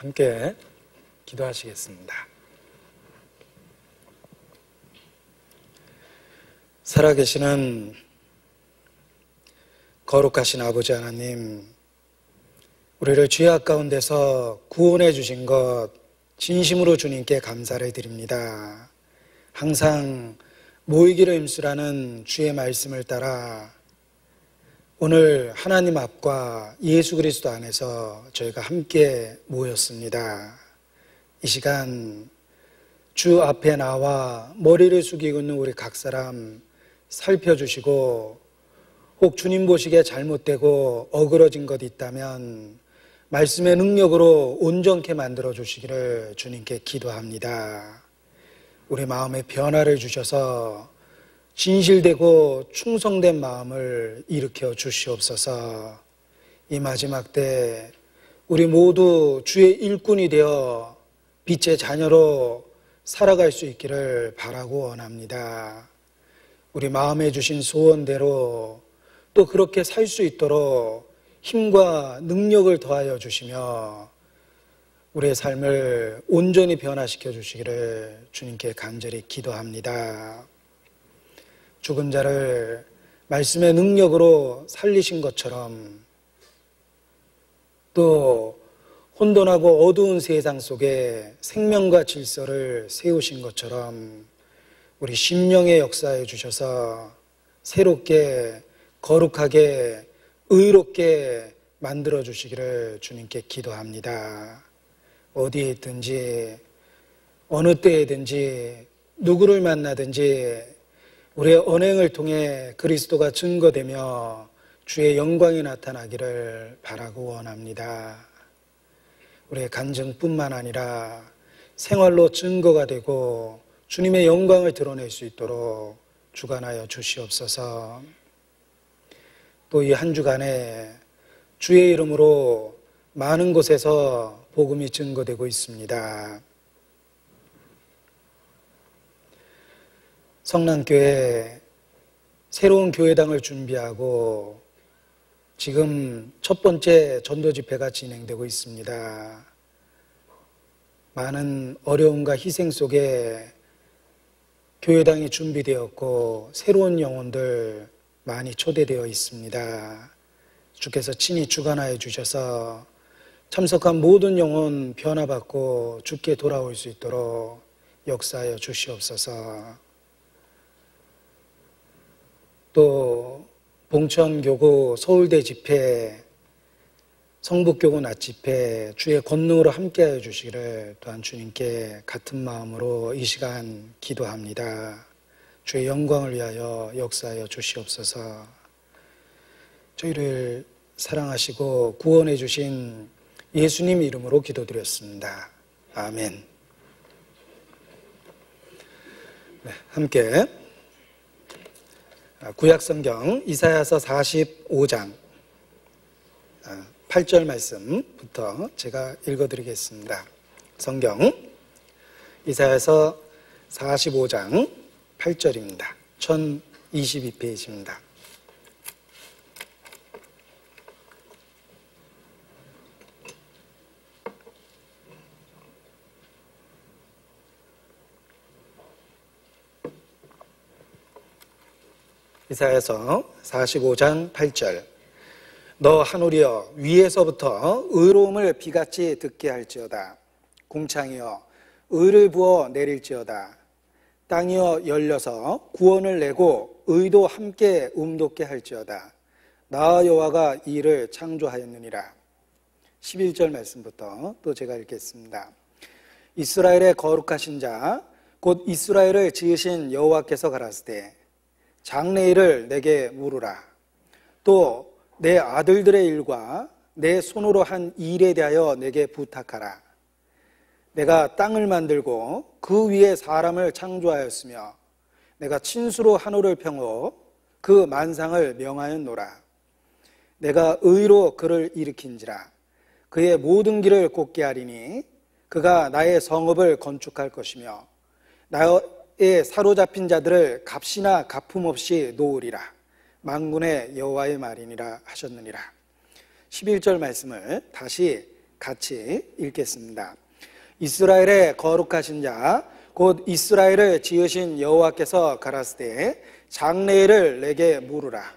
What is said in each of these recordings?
함께 기도하시겠습니다. 살아계시는 거룩하신 아버지 하나님, 우리를 죄악 가운데서 구원해 주신 것 진심으로 주님께 감사를 드립니다. 항상 모이기를 힘쓰라는 주의 말씀을 따라 오늘 하나님 앞과 예수 그리스도 안에서 저희가 함께 모였습니다. 이 시간 주 앞에 나와 머리를 숙이고 있는 우리 각 사람 살펴주시고, 혹 주님 보시기에 잘못되고 어그러진 것 있다면 말씀의 능력으로 온전케 만들어 주시기를 주님께 기도합니다. 우리 마음에 변화를 주셔서 진실되고 충성된 마음을 일으켜 주시옵소서. 이 마지막 때 우리 모두 주의 일꾼이 되어 빛의 자녀로 살아갈 수 있기를 바라고 원합니다. 우리 마음에 주신 소원대로 또 그렇게 살 수 있도록 힘과 능력을 더하여 주시며 우리의 삶을 온전히 변화시켜 주시기를 주님께 간절히 기도합니다. 죽은 자를 말씀의 능력으로 살리신 것처럼, 또 혼돈하고 어두운 세상 속에 생명과 질서를 세우신 것처럼 우리 심령에 역사해 주셔서 새롭게 거룩하게 의롭게 만들어 주시기를 주님께 기도합니다. 어디에 있든지 어느 때에든지 누구를 만나든지 우리의 언행을 통해 그리스도가 증거되며 주의 영광이 나타나기를 바라고 원합니다. 우리의 간증뿐만 아니라 생활로 증거가 되고 주님의 영광을 드러낼 수 있도록 주관하여 주시옵소서. 또 이 한 주간에 주의 이름으로 많은 곳에서 복음이 증거되고 있습니다. 성남교회 새로운 교회당을 준비하고 지금 첫 번째 전도 집회가 진행되고 있습니다. 많은 어려움과 희생 속에 교회당이 준비되었고 새로운 영혼들 많이 초대되어 있습니다. 주께서 친히 주관하여 주셔서 참석한 모든 영혼 변화받고 주께 돌아올 수 있도록 역사하여 주시옵소서. 또 봉천교구 서울대 집회, 성북교구 낮 집회 주의 권능으로 함께하여 주시기를 또한 주님께 같은 마음으로 이 시간 기도합니다. 주의 영광을 위하여 역사하여 주시옵소서. 저희를 사랑하시고 구원해 주신 예수님 이름으로 기도드렸습니다. 아멘. 네, 함께 구약성경 이사야서 45장 8절 말씀부터 제가 읽어드리겠습니다. 성경 이사야서 45장 8절입니다. 1022페이지입니다. 이사야서 45장 8절. 너 하늘이여 위에서부터 의로움을 비같이 듣게 할지어다. 궁창이여 의를 부어 내릴지어다. 땅이여 열려서 구원을 내고 의도 함께 움돋게 할지어다. 나 여호와가 이 일을 창조하였느니라. 11절 말씀부터 또 제가 읽겠습니다. 이스라엘의 거룩하신 자 곧 이스라엘을 지으신 여호와께서 가라사대 장래일을 내게 물으라. 또 내 아들들의 일과 내 손으로 한 일에 대하여 내게 부탁하라. 내가 땅을 만들고 그 위에 사람을 창조하였으며 내가 친수로 하늘을 평호 그 만상을 명하였노라. 내가 의로 그를 일으킨지라. 그의 모든 길을 곧게 하리니 그가 나의 성읍을 건축할 것이며 나의 사로잡힌 자들을 값이나 갚음 없이 놓으리라. 만군의 여호와의 말이니라 하셨느니라. 11절 말씀을 다시 같이 읽겠습니다. 이스라엘의 거룩하신 자 곧 이스라엘을 지으신 여호와께서 가라사대 장래일을 내게 물으라.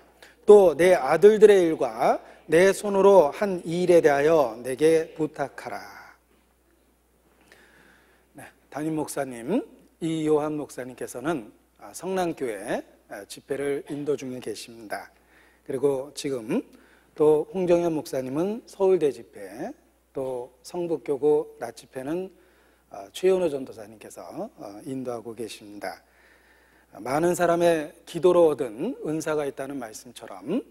또 내 아들들의 일과 내 손으로 한 일에 대하여 내게 부탁하라. 네, 담임 목사님 이요한 목사님께서는 성남교회 집회를 인도 중에 계십니다. 그리고 지금 또 홍정현 목사님은 서울대 집회, 또 성북교구 낮 집회는 최현우 전도사님께서 인도하고 계십니다. 많은 사람의 기도로 얻은 은사가 있다는 말씀처럼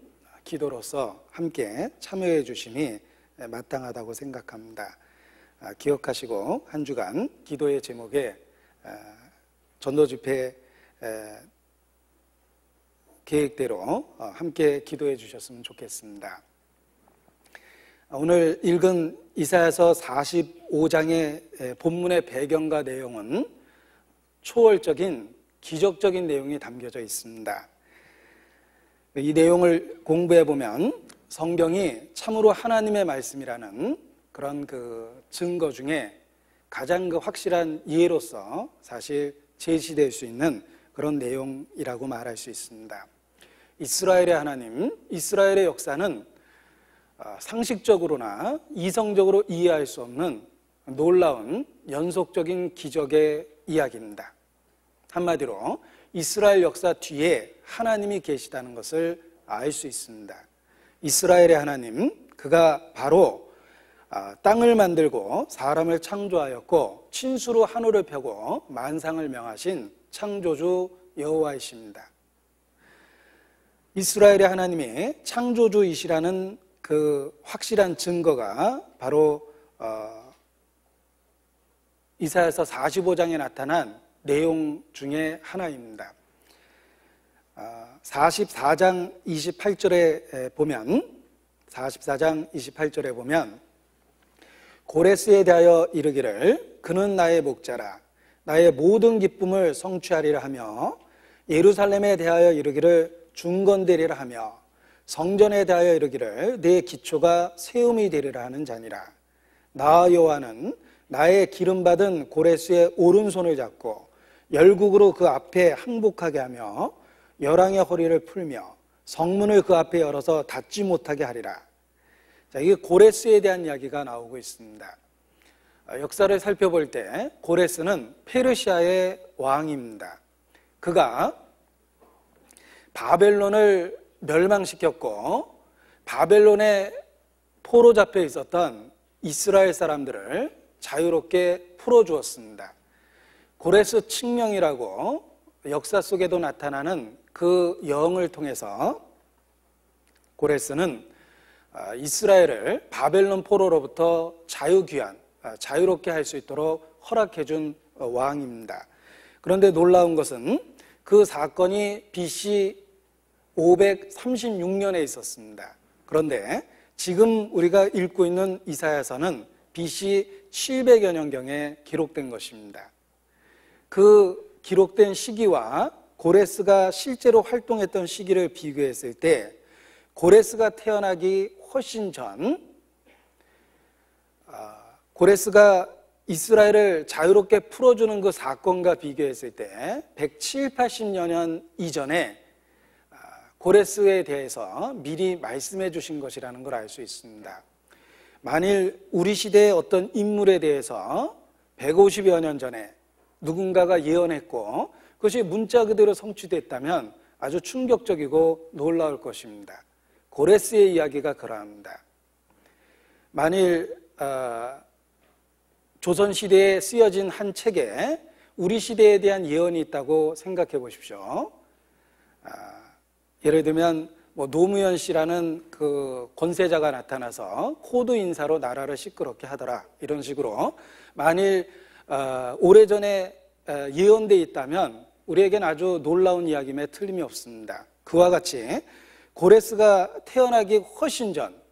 기도로서 함께 참여해 주심이 마땅하다고 생각합니다. 기억하시고 한 주간 기도의 제목에 전도집회 계획대로 함께 기도해 주셨으면 좋겠습니다. 오늘 읽은 이사야서 45장의 본문의 배경과 내용은 초월적인 기적적인 내용이 담겨져 있습니다. 이 내용을 공부해 보면 성경이 참으로 하나님의 말씀이라는 그런 그 증거 중에 가장 그 확실한 예로서 사실 제시될 수 있는 그런 내용이라고 말할 수 있습니다. 이스라엘의 하나님, 이스라엘의 역사는 상식적으로나 이성적으로 이해할 수 없는 놀라운 연속적인 기적의 이야기입니다. 한마디로 이스라엘 역사 뒤에 하나님이 계시다는 것을 알 수 있습니다. 이스라엘의 하나님, 그가 바로 땅을 만들고 사람을 창조하였고 친수로 하늘을 펴고 만상을 명하신 창조주 여호와이십니다. 이스라엘의 하나님이 창조주이시라는 그 확실한 증거가 바로 이사야서 45장에 나타난 내용 중에 하나입니다. 44장 28절에 보면 44장 28절에 보면 고레스에 대하여 이르기를 그는 나의 목자라 나의 모든 기쁨을 성취하리라 하며 예루살렘에 대하여 이르기를 중건되리라 하며 성전에 대하여 이르기를 내 기초가 세움이 되리라 하는 자니라. 나 여호와는 나의 기름받은 고레스의 오른손을 잡고 열국으로 그 앞에 항복하게 하며 열왕의 허리를 풀며 성문을 그 앞에 열어서 닫지 못하게 하리라. 자, 이게 고레스에 대한 이야기가 나오고 있습니다. 역사를 살펴볼 때 고레스는 페르시아의 왕입니다. 그가 바벨론을 멸망시켰고 바벨론에 포로 잡혀 있었던 이스라엘 사람들을 자유롭게 풀어주었습니다. 고레스 칙령이라고 역사 속에도 나타나는 그 영을 통해서 고레스는 이스라엘을 바벨론 포로로부터 자유롭게 할 수 있도록 허락해준 왕입니다. 그런데 놀라운 것은 그 사건이 BC 536년에 있었습니다. 그런데 지금 우리가 읽고 있는 이사야서는 BC 700여 년경에 기록된 것입니다. 그 기록된 시기와 고레스가 실제로 활동했던 시기를 비교했을 때 고레스가 태어나기 훨씬 전 고레스가 이스라엘을 자유롭게 풀어주는 그 사건과 비교했을 때 170, 80여 년 이전에 고레스에 대해서 미리 말씀해 주신 것이라는 걸 알 수 있습니다. 만일 우리 시대의 어떤 인물에 대해서 150여 년 전에 누군가가 예언했고 그것이 문자 그대로 성취됐다면 아주 충격적이고 놀라울 것입니다. 고레스의 이야기가 그러합니다. 만일 조선시대에 쓰여진 한 책에 우리 시대에 대한 예언이 있다고 생각해 보십시오. 예를 들면 노무현 씨라는 그 권세자가 나타나서 코드 인사로 나라를 시끄럽게 하더라 이런 식으로 만일 오래전에 예언돼 있다면 우리에겐 아주 놀라운 이야기임에 틀림이 없습니다. 그와 같이 고레스가 태어나기 훨씬 전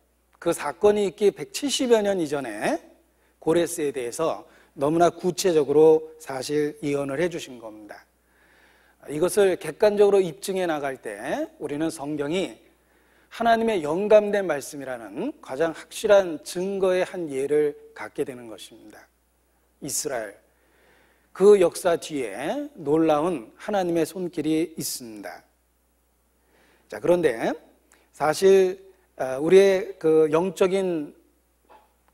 그 사건이 있기 170여 년 이전에 고레스에 대해서 너무나 구체적으로 사실 예언을 해주신 겁니다. 이것을 객관적으로 입증해 나갈 때 우리는 성경이 하나님의 영감된 말씀이라는 가장 확실한 증거의 한 예를 갖게 되는 것입니다. 이스라엘, 그 역사 뒤에 놀라운 하나님의 손길이 있습니다. 자, 그런데 사실 우리의 그 영적인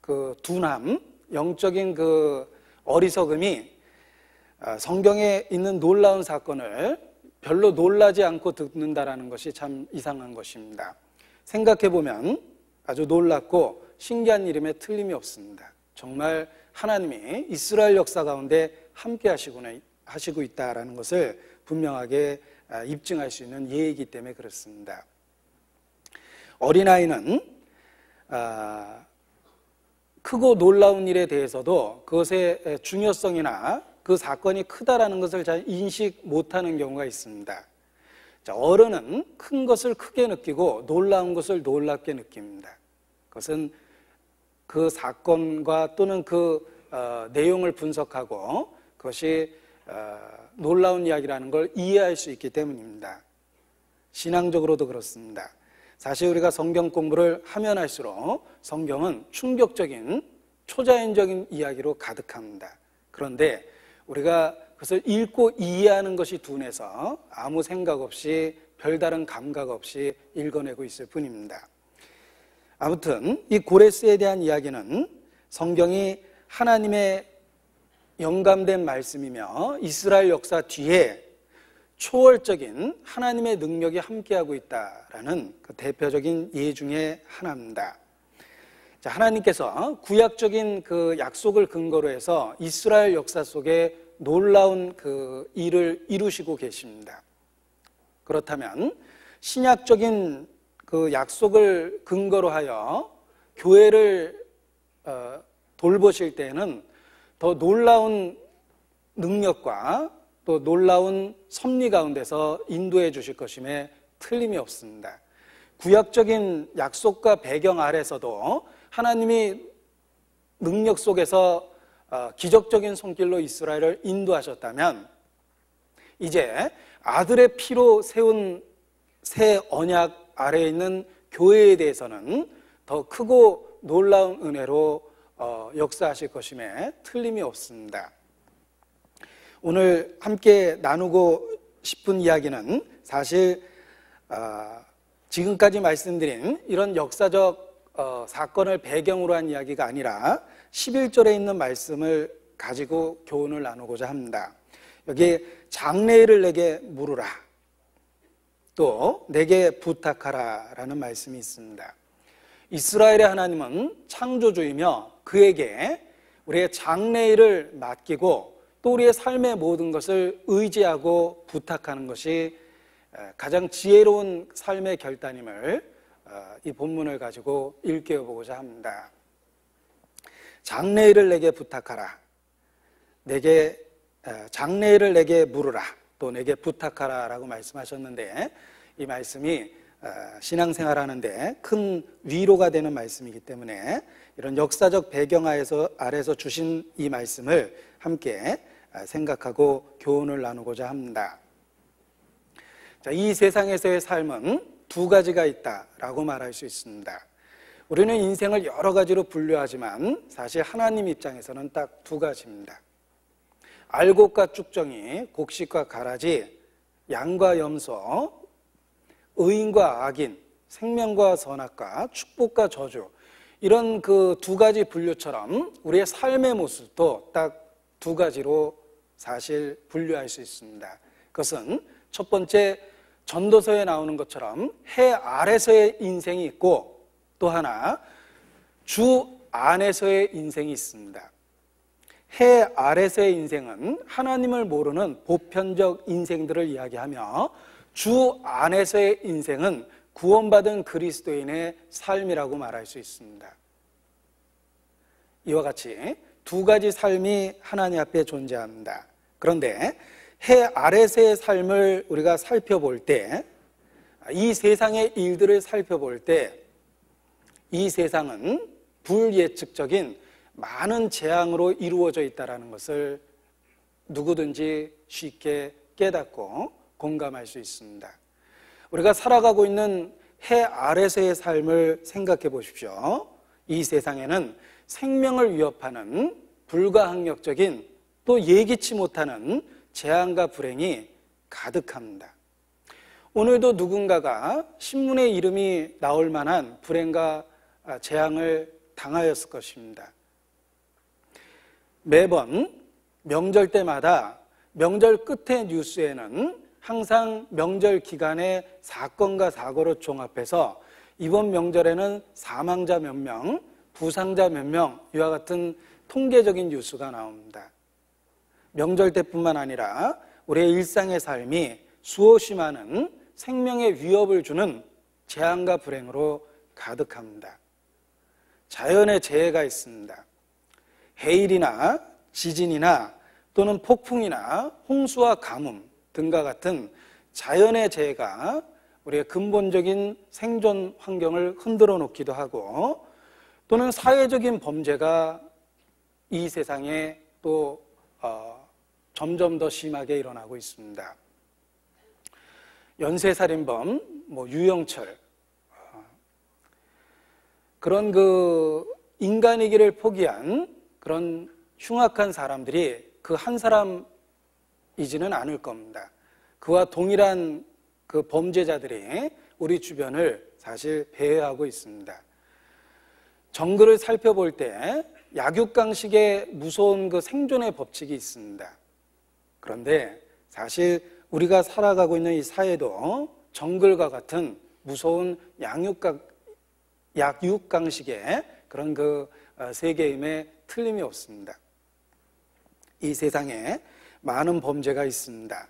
그 둔함, 영적인 그 어리석음이 성경에 있는 놀라운 사건을 별로 놀라지 않고 듣는다라는 것이 참 이상한 것입니다. 생각해보면 아주 놀랍고 신기한 일임에 틀림이 없습니다. 정말 하나님이 이스라엘 역사 가운데 함께 하시고 있다라는 것을 분명하게 입증할 수 있는 예이기 때문에 그렇습니다. 어린아이는 크고 놀라운 일에 대해서도 그것의 중요성이나 그 사건이 크다라는 것을 잘 인식 못하는 경우가 있습니다. 자, 어른은 큰 것을 크게 느끼고 놀라운 것을 놀랍게 느낍니다. 그것은 그 사건과 또는 그 내용을 분석하고 그것이 놀라운 이야기라는 걸 이해할 수 있기 때문입니다. 신앙적으로도 그렇습니다. 사실 우리가 성경 공부를 하면 할수록 성경은 충격적인 초자연적인 이야기로 가득합니다. 그런데 우리가 그것을 읽고 이해하는 것이 둔해서 아무 생각 없이 별다른 감각 없이 읽어내고 있을 뿐입니다. 아무튼 이 고레스에 대한 이야기는 성경이 하나님의 영감된 말씀이며 이스라엘 역사 뒤에 초월적인 하나님의 능력이 함께하고 있다라는 그 대표적인 예 중에 하나입니다. 자, 하나님께서 구약적인 그 약속을 근거로 해서 이스라엘 역사 속에 놀라운 그 일을 이루시고 계십니다. 그렇다면 신약적인 그 약속을 근거로 하여 교회를 돌보실 때에는 더 놀라운 능력과 또 놀라운 섭리 가운데서 인도해 주실 것임에 틀림이 없습니다. 구약적인 약속과 배경 아래서도 하나님이 능력 속에서 기적적인 손길로 이스라엘을 인도하셨다면 이제 아들의 피로 세운 새 언약 아래에 있는 교회에 대해서는 더 크고 놀라운 은혜로 역사하실 것임에 틀림이 없습니다. 오늘 함께 나누고 싶은 이야기는 사실 지금까지 말씀드린 이런 역사적 사건을 배경으로 한 이야기가 아니라 11절에 있는 말씀을 가지고 교훈을 나누고자 합니다. 여기 장래일을 내게 물으라, 또 내게 부탁하라 라는 말씀이 있습니다. 이스라엘의 하나님은 창조주이며 그에게 우리의 장래일을 맡기고 또 우리의 삶의 모든 것을 의지하고 부탁하는 것이 가장 지혜로운 삶의 결단임을 이 본문을 가지고 일깨워보고자 합니다. 장래일을 내게 부탁하라, 장래일을 내게 물으라, 또 내게 부탁하라 라고 말씀하셨는데 이 말씀이 신앙생활하는데 큰 위로가 되는 말씀이기 때문에 이런 역사적 배경 아래서 주신 이 말씀을 함께 생각하고 교훈을 나누고자 합니다. 자, 이 세상에서의 삶은 두 가지가 있다라고 말할 수 있습니다. 우리는 인생을 여러 가지로 분류하지만 사실 하나님 입장에서는 딱 두 가지입니다. 알곡과 쭉정이, 곡식과 가라지, 양과 염소, 의인과 악인, 생명과 선악과, 축복과 저주, 이런 그 두 가지 분류처럼 우리의 삶의 모습도 딱 두 가지로 사실 분류할 수 있습니다. 그것은 첫 번째 전도서에 나오는 것처럼 해 아래서의 인생이 있고 또 하나 주 안에서의 인생이 있습니다. 해 아래서의 인생은 하나님을 모르는 보편적 인생들을 이야기하며 주 안에서의 인생은 구원받은 그리스도인의 삶이라고 말할 수 있습니다. 이와 같이 두 가지 삶이 하나님 앞에 존재합니다. 그런데 해 아래서의 삶을 우리가 살펴볼 때, 이 세상의 일들을 살펴볼 때 이 세상은 불예측적인 많은 재앙으로 이루어져 있다는 것을 누구든지 쉽게 깨닫고 공감할 수 있습니다. 우리가 살아가고 있는 해 아래서의 삶을 생각해 보십시오. 이 세상에는 생명을 위협하는 불가항력적인 또 예기치 못하는 재앙과 불행이 가득합니다. 오늘도 누군가가 신문에 이름이 나올 만한 불행과 재앙을 당하였을 것입니다. 매번 명절 때마다 명절 끝의 뉴스에는 항상 명절 기간의 사건과 사고를 종합해서 이번 명절에는 사망자 몇 명, 부상자 몇 명 이와 같은 통계적인 뉴스가 나옵니다. 명절 때뿐만 아니라 우리의 일상의 삶이 수없이 많은 생명의 위협을 주는 재앙과 불행으로 가득합니다. 자연의 재해가 있습니다. 해일이나 지진이나 또는 폭풍이나 홍수와 가뭄 등과 같은 자연의 재해가 우리의 근본적인 생존 환경을 흔들어 놓기도 하고 또는 사회적인 범죄가 이 세상에 또 점점 더 심하게 일어나고 있습니다. 연쇄살인범, 유영철 그런 인간이기를 포기한 그런 흉악한 사람들이 그 한 사람이지는 않을 겁니다. 그와 동일한 그 범죄자들이 우리 주변을 사실 배회하고 있습니다. 정글을 살펴볼 때 약육강식의 무서운 그 생존의 법칙이 있습니다. 그런데 사실 우리가 살아가고 있는 이 사회도 정글과 같은 무서운 약육강식의 그런 그 세계임에 틀림이 없습니다. 이 세상에 많은 범죄가 있습니다.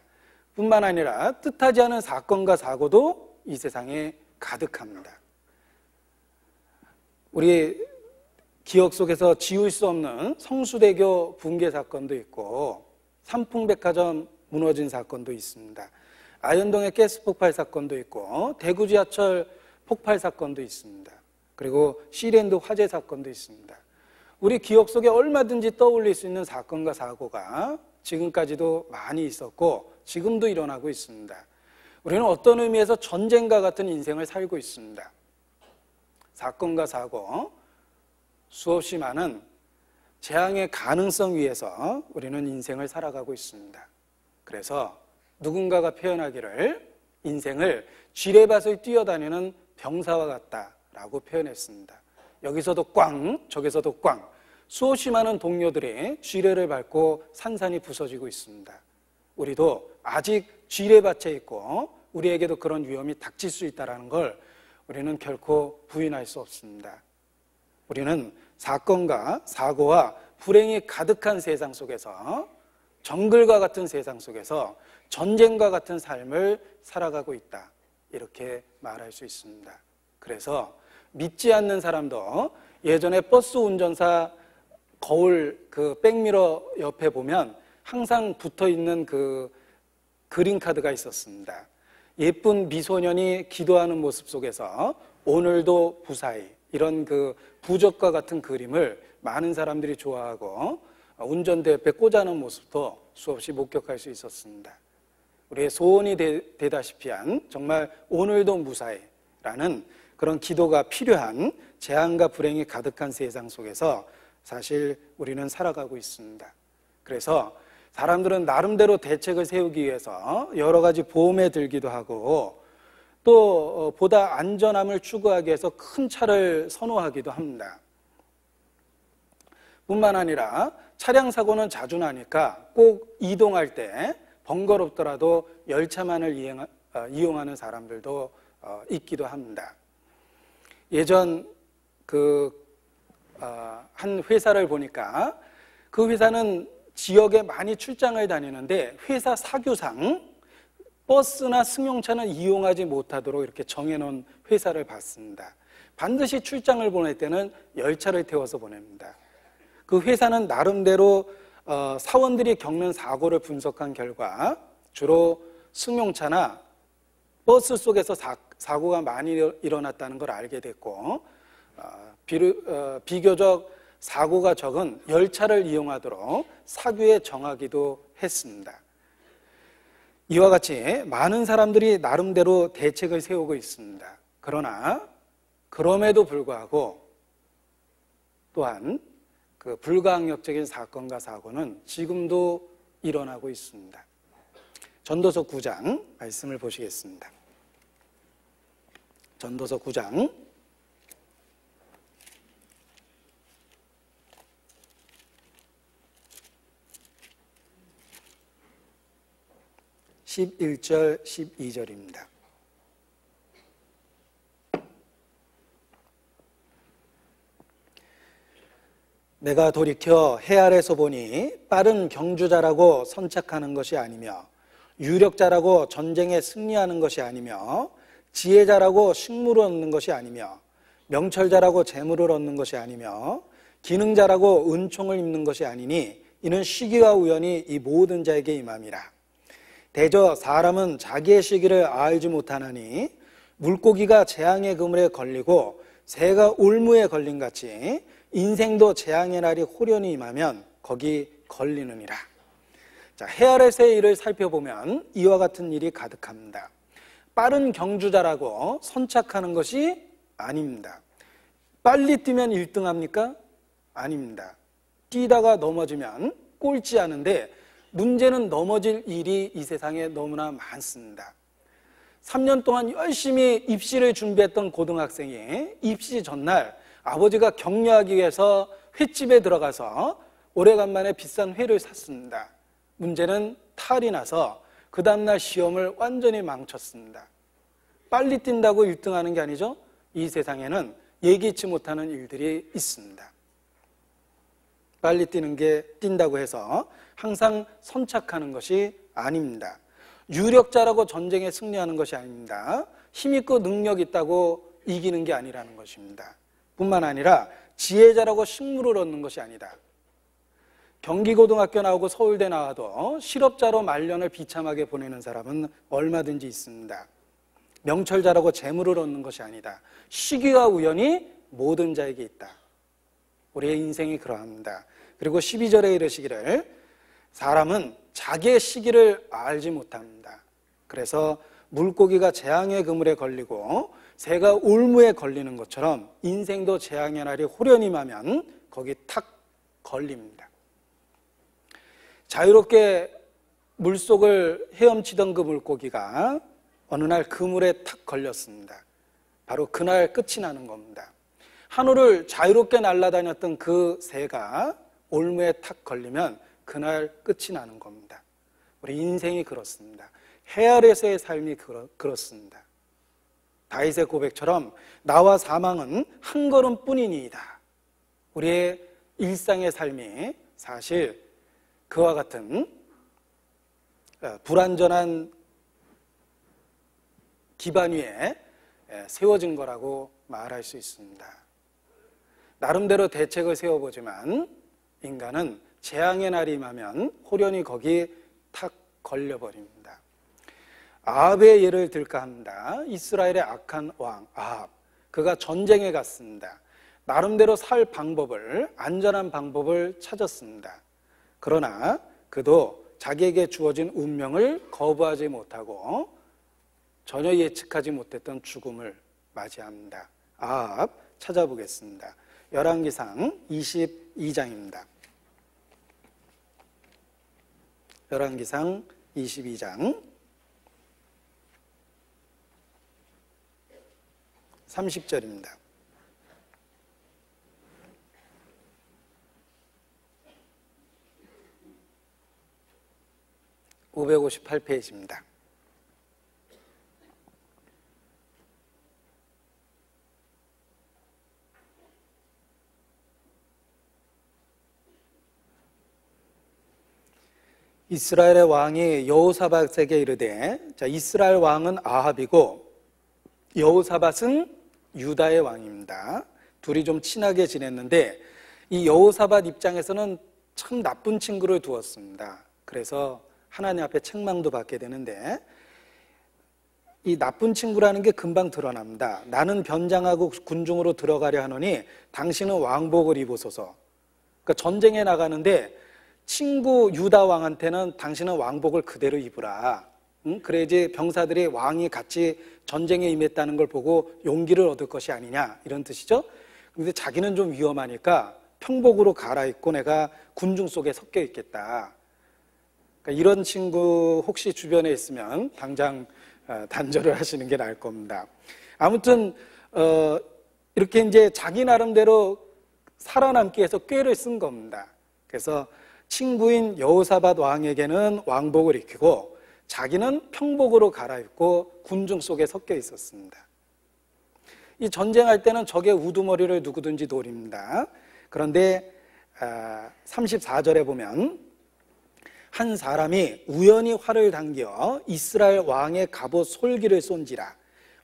뿐만 아니라 뜻하지 않은 사건과 사고도 이 세상에 가득합니다. 우리 기억 속에서 지울 수 없는 성수대교 붕괴 사건도 있고 삼풍백화점 무너진 사건도 있습니다. 아현동의 가스 폭발 사건도 있고 대구 지하철 폭발 사건도 있습니다. 그리고 시랜드 화재 사건도 있습니다. 우리 기억 속에 얼마든지 떠올릴 수 있는 사건과 사고가 지금까지도 많이 있었고 지금도 일어나고 있습니다. 우리는 어떤 의미에서 전쟁과 같은 인생을 살고 있습니다. 사건과 사고, 수없이 많은 재앙의 가능성 위에서 우리는 인생을 살아가고 있습니다. 그래서 누군가가 표현하기를 인생을 지뢰밭을 뛰어다니는 병사와 같다라고 표현했습니다. 여기서도 꽝, 저기서도 꽝, 수없이 많은 동료들이 쥐레를 밟고 산산이 부서지고 있습니다. 우리도 아직 쥐레밭에 있고 우리에게도 그런 위험이 닥칠 수 있다는 걸 우리는 결코 부인할 수 없습니다. 우리는 사건과 사고와 불행이 가득한 세상 속에서 정글과 같은 세상 속에서 전쟁과 같은 삶을 살아가고 있다, 이렇게 말할 수 있습니다. 그래서 믿지 않는 사람도 예전에 버스 운전사 거울 그 백미러 옆에 보면 항상 붙어있는 그 그린카드가 있었습니다. 예쁜 미소년이 기도하는 모습 속에서 오늘도 무사히, 이런 그 부적과 같은 그림을 많은 사람들이 좋아하고 운전대 옆에 꽂아놓은 모습도 수없이 목격할 수 있었습니다. 우리의 소원이 되다시피 한 정말 오늘도 무사히라는 그런 기도가 필요한 재앙과 불행이 가득한 세상 속에서 사실 우리는 살아가고 있습니다. 그래서 사람들은 나름대로 대책을 세우기 위해서 여러 가지 보험에 들기도 하고 또 보다 안전함을 추구하기 위해서 큰 차를 선호하기도 합니다. 뿐만 아니라 차량 사고는 자주 나니까 꼭 이동할 때 번거롭더라도 열차만을 이용하는 사람들도 있기도 합니다. 예전 한 회사를 보니까 그 회사는 지역에 많이 출장을 다니는데 회사 사규상 버스나 승용차는 이용하지 못하도록 이렇게 정해놓은 회사를 봤습니다. 반드시 출장을 보낼 때는 열차를 태워서 보냅니다. 그 회사는 나름대로 사원들이 겪는 사고를 분석한 결과 주로 승용차나 버스 속에서 사고가 많이 일어났다는 걸 알게 됐고 비교적 사고가 적은 열차를 이용하도록 사규에 정하기도 했습니다. 이와 같이 많은 사람들이 나름대로 대책을 세우고 있습니다. 그러나 그럼에도 불구하고 또한 그 불가항력적인 사건과 사고는 지금도 일어나고 있습니다. 전도서 9장 말씀을 보시겠습니다. 전도서 9장 11절 12절입니다. 내가 돌이켜 해 아래서 보니 빠른 경주자라고 선착하는 것이 아니며 유력자라고 전쟁에 승리하는 것이 아니며 지혜자라고 식물을 얻는 것이 아니며 명철자라고 재물을 얻는 것이 아니며 기능자라고 은총을 입는 것이 아니니 이는 시기와 우연이 이 모든 자에게 임함이라. 대저 사람은 자기의 시기를 알지 못하나니 물고기가 재앙의 그물에 걸리고 새가 올무에 걸린 같이 인생도 재앙의 날이 호련히 임하면 거기 걸리느니라. 자, 해 아래서의 일을 살펴보면 이와 같은 일이 가득합니다. 빠른 경주자라고 선착하는 것이 아닙니다. 빨리 뛰면 1등 합니까? 아닙니다. 뛰다가 넘어지면 꼴찌 하는데 문제는 넘어질 일이 이 세상에 너무나 많습니다. 3년 동안 열심히 입시를 준비했던 고등학생이 입시 전날 아버지가 격려하기 위해서 횟집에 들어가서 오래간만에 비싼 회를 샀습니다. 문제는 탈이 나서 그 다음날 시험을 완전히 망쳤습니다. 빨리 뛴다고 1등 하는 게 아니죠. 이 세상에는 예기치 못하는 일들이 있습니다. 빨리 뛴다고 해서 항상 선착하는 것이 아닙니다. 유력자라고 전쟁에 승리하는 것이 아닙니다. 힘있고 능력 있다고 이기는 게 아니라는 것입니다. 뿐만 아니라 지혜자라고 식물을 얻는 것이 아니다. 경기고등학교 나오고 서울대 나와도 실업자로 말년을 비참하게 보내는 사람은 얼마든지 있습니다. 명철자라고 재물을 얻는 것이 아니다. 시기와 우연이 모든 자에게 있다. 우리의 인생이 그러합니다. 그리고 12절에 이르시기를 사람은 자기의 시기를 알지 못합니다. 그래서 물고기가 재앙의 그물에 걸리고 새가 올무에 걸리는 것처럼 인생도 재앙의 날이 호련히 임하면 거기 탁 걸립니다. 자유롭게 물속을 헤엄치던 그 물고기가 어느 날 그물에 탁 걸렸습니다. 바로 그날 끝이 나는 겁니다. 하늘을 자유롭게 날아다녔던 그 새가 올무에 탁 걸리면 그날 끝이 나는 겁니다. 우리 인생이 그렇습니다. 해 아래서의 삶이 그렇습니다. 다윗의 고백처럼 나와 사망은 한 걸음뿐이니이다. 우리의 일상의 삶이 사실 그와 같은 불완전한 기반 위에 세워진 거라고 말할 수 있습니다. 나름대로 대책을 세워보지만 인간은 재앙의 날이 임하면 호련히 거기 탁 걸려버립니다. 아합의 예를 들까 합니다. 이스라엘의 악한 왕 아합, 그가 전쟁에 갔습니다. 나름대로 살 방법을, 안전한 방법을 찾았습니다. 그러나 그도 자기에게 주어진 운명을 거부하지 못하고 전혀 예측하지 못했던 죽음을 맞이합니다. 아합 찾아보겠습니다. 열왕기상 22장입니다. 열왕기상 22장 30절입니다. (558페이지입니다) 이스라엘의 왕이 여호사밧에게 이르되, 자, 이스라엘 왕은 아합이고 여호사밧은 유다의 왕입니다. 둘이 좀 친하게 지냈는데 이 여호사밧 입장에서는 참 나쁜 친구를 두었습니다. 그래서 하나님 앞에 책망도 받게 되는데 이 나쁜 친구라는 게 금방 드러납니다. 나는 변장하고 군중으로 들어가려 하노니 당신은 왕복을 입으소서. 그러니까 전쟁에 나가는데 친구 유다 왕한테는 당신은 왕복을 그대로 입으라. 그래야지 병사들이 왕이 같이 전쟁에 임했다는 걸 보고 용기를 얻을 것이 아니냐 이런 뜻이죠. 그런데 자기는 좀 위험하니까 평복으로 갈아입고 내가 군중 속에 섞여 있겠다. 그러니까 이런 친구 혹시 주변에 있으면 당장 단절을 하시는 게 나을 겁니다. 아무튼 이렇게 이제 자기 나름대로 살아남기 위해서 꾀를 쓴 겁니다. 그래서 친구인 여호사밧 왕에게는 왕복을 입히고 자기는 평복으로 갈아입고 군중 속에 섞여 있었습니다. 이 전쟁할 때는 적의 우두머리를 누구든지 노립니다. 그런데 34절에 보면 한 사람이 우연히 활을 당겨 이스라엘 왕의 갑옷 솔기를 쏜지라.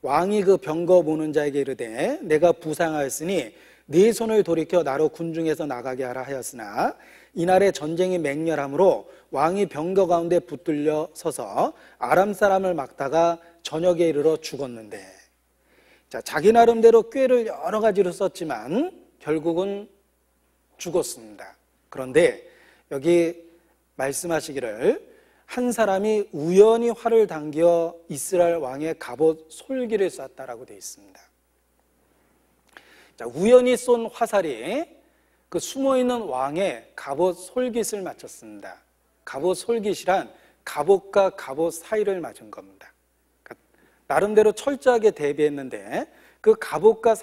왕이 그 병거 모는 자에게 이르되 내가 부상하였으니 네 손을 돌이켜 나로 군중에서 나가게 하라 하였으나 이날에 전쟁이 맹렬하므로 왕이 병거 가운데 붙들려 서서 아람 사람을 막다가 저녁에 이르러 죽었는데, 자, 자기 나름대로 꾀를 여러 가지로 썼지만 결국은 죽었습니다. 그런데 여기 말씀하시기를 한 사람이 우연히 활을 당겨 이스라엘 왕의 갑옷 솔기를 쐈다라고 되어 있습니다. 자, 우연히 쏜 화살이 그 숨어있는 왕의 갑옷 솔깃을 맞췄습니다. 갑옷 솔깃이란 갑옷과 갑옷 사이를 맞은 겁니다. 그러니까 나름대로 철저하게 대비했는데 그 갑옷과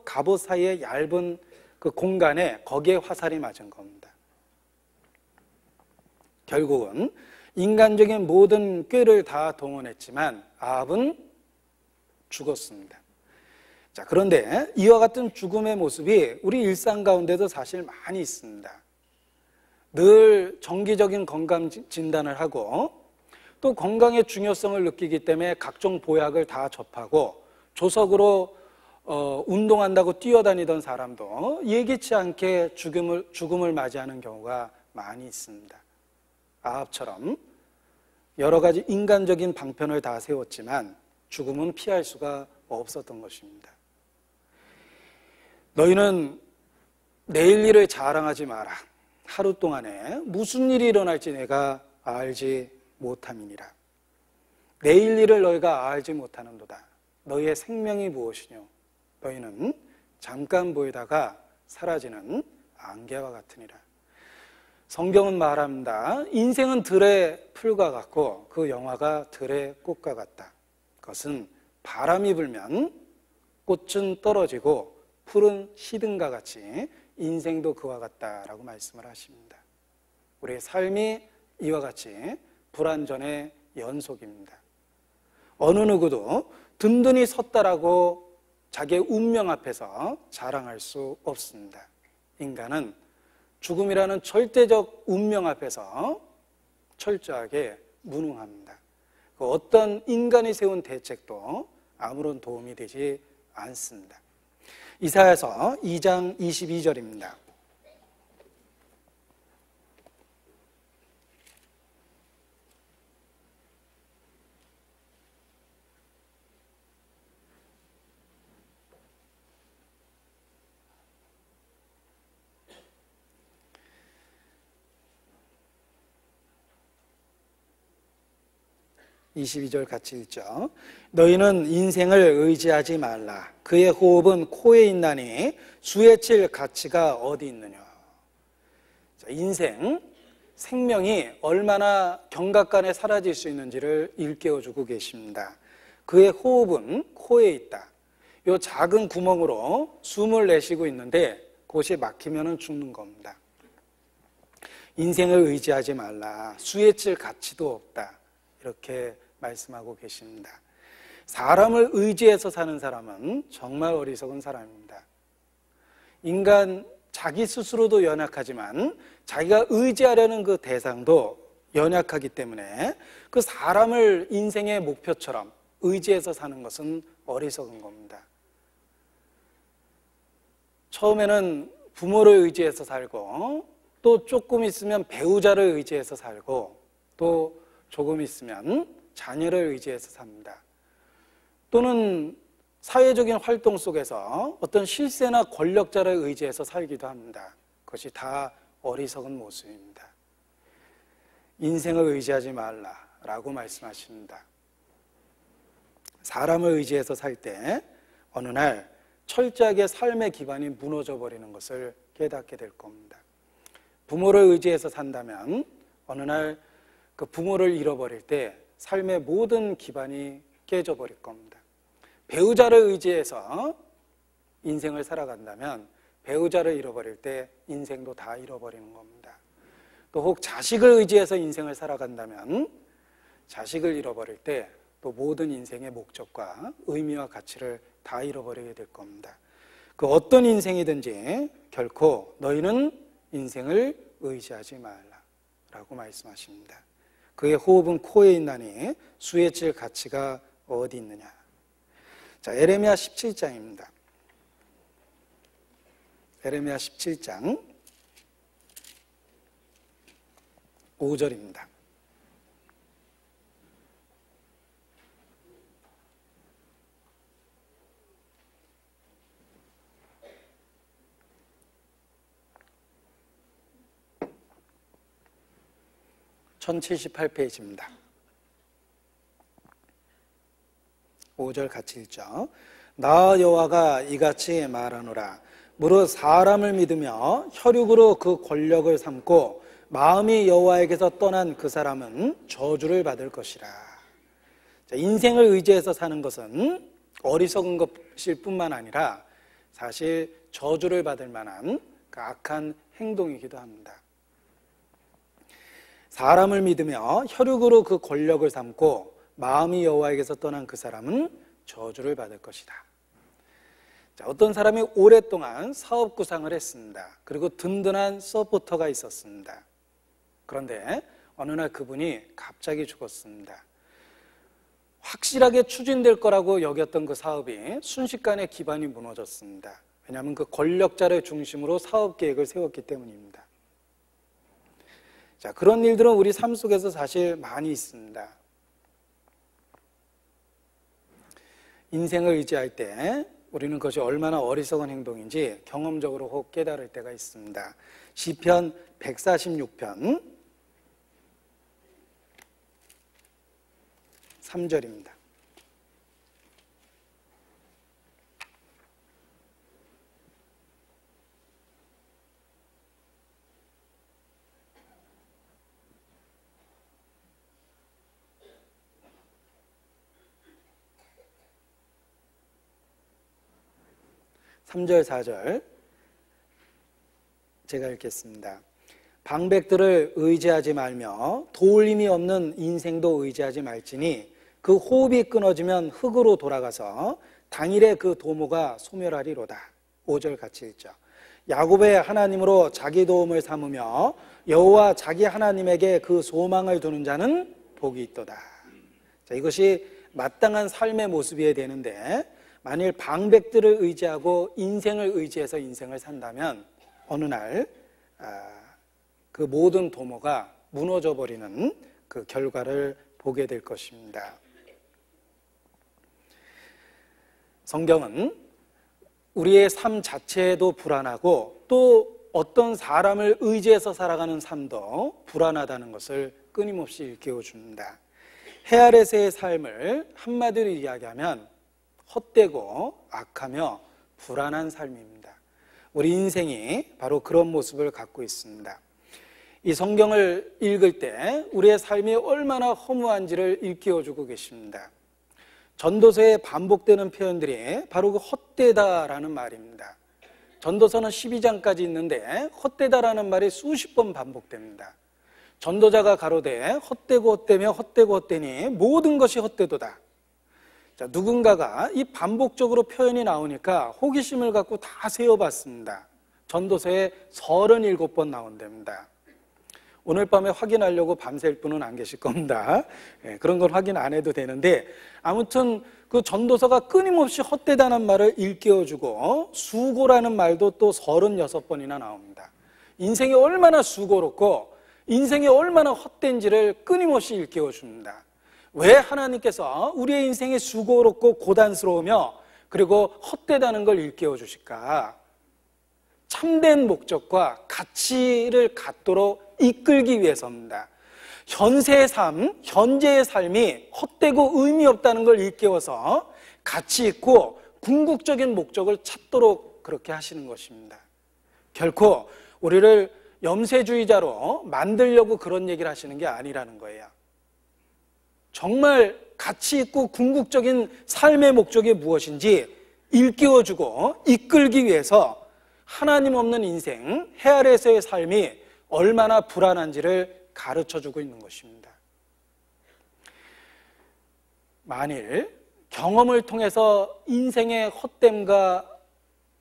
갑옷 사이의 얇은 그 공간에 거기에 화살이 맞은 겁니다. 결국은 인간적인 모든 꾀를 다 동원했지만 아합은 죽었습니다. 자, 그런데 이와 같은 죽음의 모습이 우리 일상 가운데도 사실 많이 있습니다. 늘 정기적인 건강 진단을 하고 또 건강의 중요성을 느끼기 때문에 각종 보약을 다 접하고 조석으로 운동한다고 뛰어다니던 사람도 예기치 않게 죽음을 맞이하는 경우가 많이 있습니다. 아합처럼 여러 가지 인간적인 방편을 다 세웠지만 죽음은 피할 수가 없었던 것입니다. 너희는 내일 일을 자랑하지 마라. 하루 동안에 무슨 일이 일어날지 내가 알지 못함이니라. 내일 일을 너희가 알지 못하는도다. 너희의 생명이 무엇이뇨? 너희는 잠깐 보이다가 사라지는 안개와 같으니라. 성경은 말합니다. 인생은 들의 풀과 같고 그 영화가 들의 꽃과 같다. 그것은 바람이 불면 꽃은 떨어지고 풀은 시든가 같이 인생도 그와 같다라고 말씀을 하십니다. 우리의 삶이 이와 같이 불완전의 연속입니다. 어느 누구도 든든히 섰다라고 자기의 운명 앞에서 자랑할 수 없습니다. 인간은 죽음이라는 절대적 운명 앞에서 철저하게 무능합니다. 그 어떤 인간이 세운 대책도 아무런 도움이 되지 않습니다. 이사야서 2장 22절입니다. (22절) 같이 읽죠. 너희는 인생을 의지하지 말라. 그의 호흡은 코에 있나니 수에 칠 가치가 어디 있느냐. 자, 인생, 생명이 얼마나 경각간에 사라질 수 있는지를 일깨워주고 계십니다. 그의 호흡은 코에 있다. 이 작은 구멍으로 숨을 내쉬고 있는데 그것이 막히면 죽는 겁니다. 인생을 의지하지 말라. 수에 칠 가치도 없다. 이렇게 말씀하고 계십니다. 사람을 의지해서 사는 사람은 정말 어리석은 사람입니다. 인간 자기 스스로도 연약하지만 자기가 의지하려는 그 대상도 연약하기 때문에 그 사람을 인생의 목표처럼 의지해서 사는 것은 어리석은 겁니다. 처음에는 부모를 의지해서 살고 또 조금 있으면 배우자를 의지해서 살고 또 조금 있으면 자녀를 의지해서 삽니다. 또는 사회적인 활동 속에서 어떤 실세나 권력자를 의지해서 살기도 합니다. 그것이 다 어리석은 모습입니다. 인생을 의지하지 말라라고 말씀하십니다. 사람을 의지해서 살 때 어느 날 철저하게 삶의 기반이 무너져 버리는 것을 깨닫게 될 겁니다. 부모를 의지해서 산다면 어느 날 그 부모를 잃어버릴 때 삶의 모든 기반이 깨져 버릴 겁니다. 배우자를 의지해서 인생을 살아간다면 배우자를 잃어버릴 때 인생도 다 잃어버리는 겁니다. 또 혹 자식을 의지해서 인생을 살아간다면 자식을 잃어버릴 때 또 모든 인생의 목적과 의미와 가치를 다 잃어버리게 될 겁니다. 그 어떤 인생이든지 결코 너희는 인생을 의지하지 말라라고 말씀하십니다. 그의 호흡은 코에 있나니 수에 칠 가치가 어디 있느냐. 자, 에레미야 17장입니다. 에레미야 17장 5절입니다. (1078페이지입니다) 5절 같이 읽죠. 나 여호와가 이같이 말하노라. 무릇 사람을 믿으며 혈육으로 그 권력을 삼고 마음이 여호와에게서 떠난 그 사람은 저주를 받을 것이라. 자, 인생을 의지해서 사는 것은 어리석은 것일 뿐만 아니라 사실 저주를 받을 만한 그 악한 행동이기도 합니다. 사람을 믿으며 혈육으로 그 권력을 삼고 마음이 여호와에게서 떠난 그 사람은 저주를 받을 것이다. 자, 어떤 사람이 오랫동안 사업 구상을 했습니다. 그리고 든든한 서포터가 있었습니다. 그런데 어느 날 그분이 갑자기 죽었습니다. 확실하게 추진될 거라고 여겼던 그 사업이 순식간에 기반이 무너졌습니다. 왜냐하면 그 권력자를 중심으로 사업 계획을 세웠기 때문입니다. 자, 그런 일들은 우리 삶 속에서 사실 많이 있습니다. 인생을 의지할 때 우리는 그것이 얼마나 어리석은 행동인지 경험적으로 혹 깨달을 때가 있습니다. 시편 146편 3절입니다. (3절) (4절) 제가 읽겠습니다. 방백들을 의지하지 말며 도울 힘이 없는 인생도 의지하지 말지니 그 호흡이 끊어지면 흙으로 돌아가서 당일에 그 도모가 소멸하리로다. 5절 같이 읽죠. 야곱의 하나님으로 자기 도움을 삼으며 여호와 자기 하나님에게 그 소망을 두는 자는 복이 있도다. 자, 이것이 마땅한 삶의 모습이어야 되는데 만일 방백들을 의지하고 인생을 의지해서 인생을 산다면 어느 날 그 모든 도모가 무너져 버리는 그 결과를 보게 될 것입니다. 성경은 우리의 삶 자체도 불안하고 또 어떤 사람을 의지해서 살아가는 삶도 불안하다는 것을 끊임없이 일깨워줍니다. 해 아래서의 삶을 한마디로 이야기하면 헛되고 악하며 불안한 삶입니다. 우리 인생이 바로 그런 모습을 갖고 있습니다. 이 성경을 읽을 때 우리의 삶이 얼마나 허무한지를 일깨워주고 계십니다. 전도서에 반복되는 표현들이 바로 그 헛되다라는 말입니다. 전도서는 12장까지 있는데 헛되다라는 말이 수십 번 반복됩니다. 전도자가 가로되 헛되고 헛되며 헛되고 헛되니 모든 것이 헛되도다. 자, 누군가가 이 반복적으로 표현이 나오니까 호기심을 갖고 다 세어봤습니다. 전도서에 37번 나온답니다. 오늘 밤에 확인하려고 밤샐 분은 안 계실 겁니다. 그런 건 확인 안 해도 되는데 아무튼 그 전도서가 끊임없이 헛되다는 말을 일깨워주고 수고라는 말도 또 36번이나 나옵니다. 인생이 얼마나 수고롭고 인생이 얼마나 헛된지를 끊임없이 일깨워줍니다. 왜 하나님께서 우리의 인생이 수고롭고 고단스러우며 그리고 헛되다는 걸 일깨워주실까? 참된 목적과 가치를 갖도록 이끌기 위해서입니다. 현세의 삶, 현재의 삶이 헛되고 의미 없다는 걸 일깨워서 가치 있고 궁극적인 목적을 찾도록 그렇게 하시는 것입니다. 결코 우리를 염세주의자로 만들려고 그런 얘기를 하시는 게 아니라는 거예요. 정말 가치 있고 궁극적인 삶의 목적이 무엇인지 일깨워주고 이끌기 위해서 하나님 없는 인생, 해 아래에서의 삶이 얼마나 불안한지를 가르쳐주고 있는 것입니다. 만일 경험을 통해서 인생의 헛됨과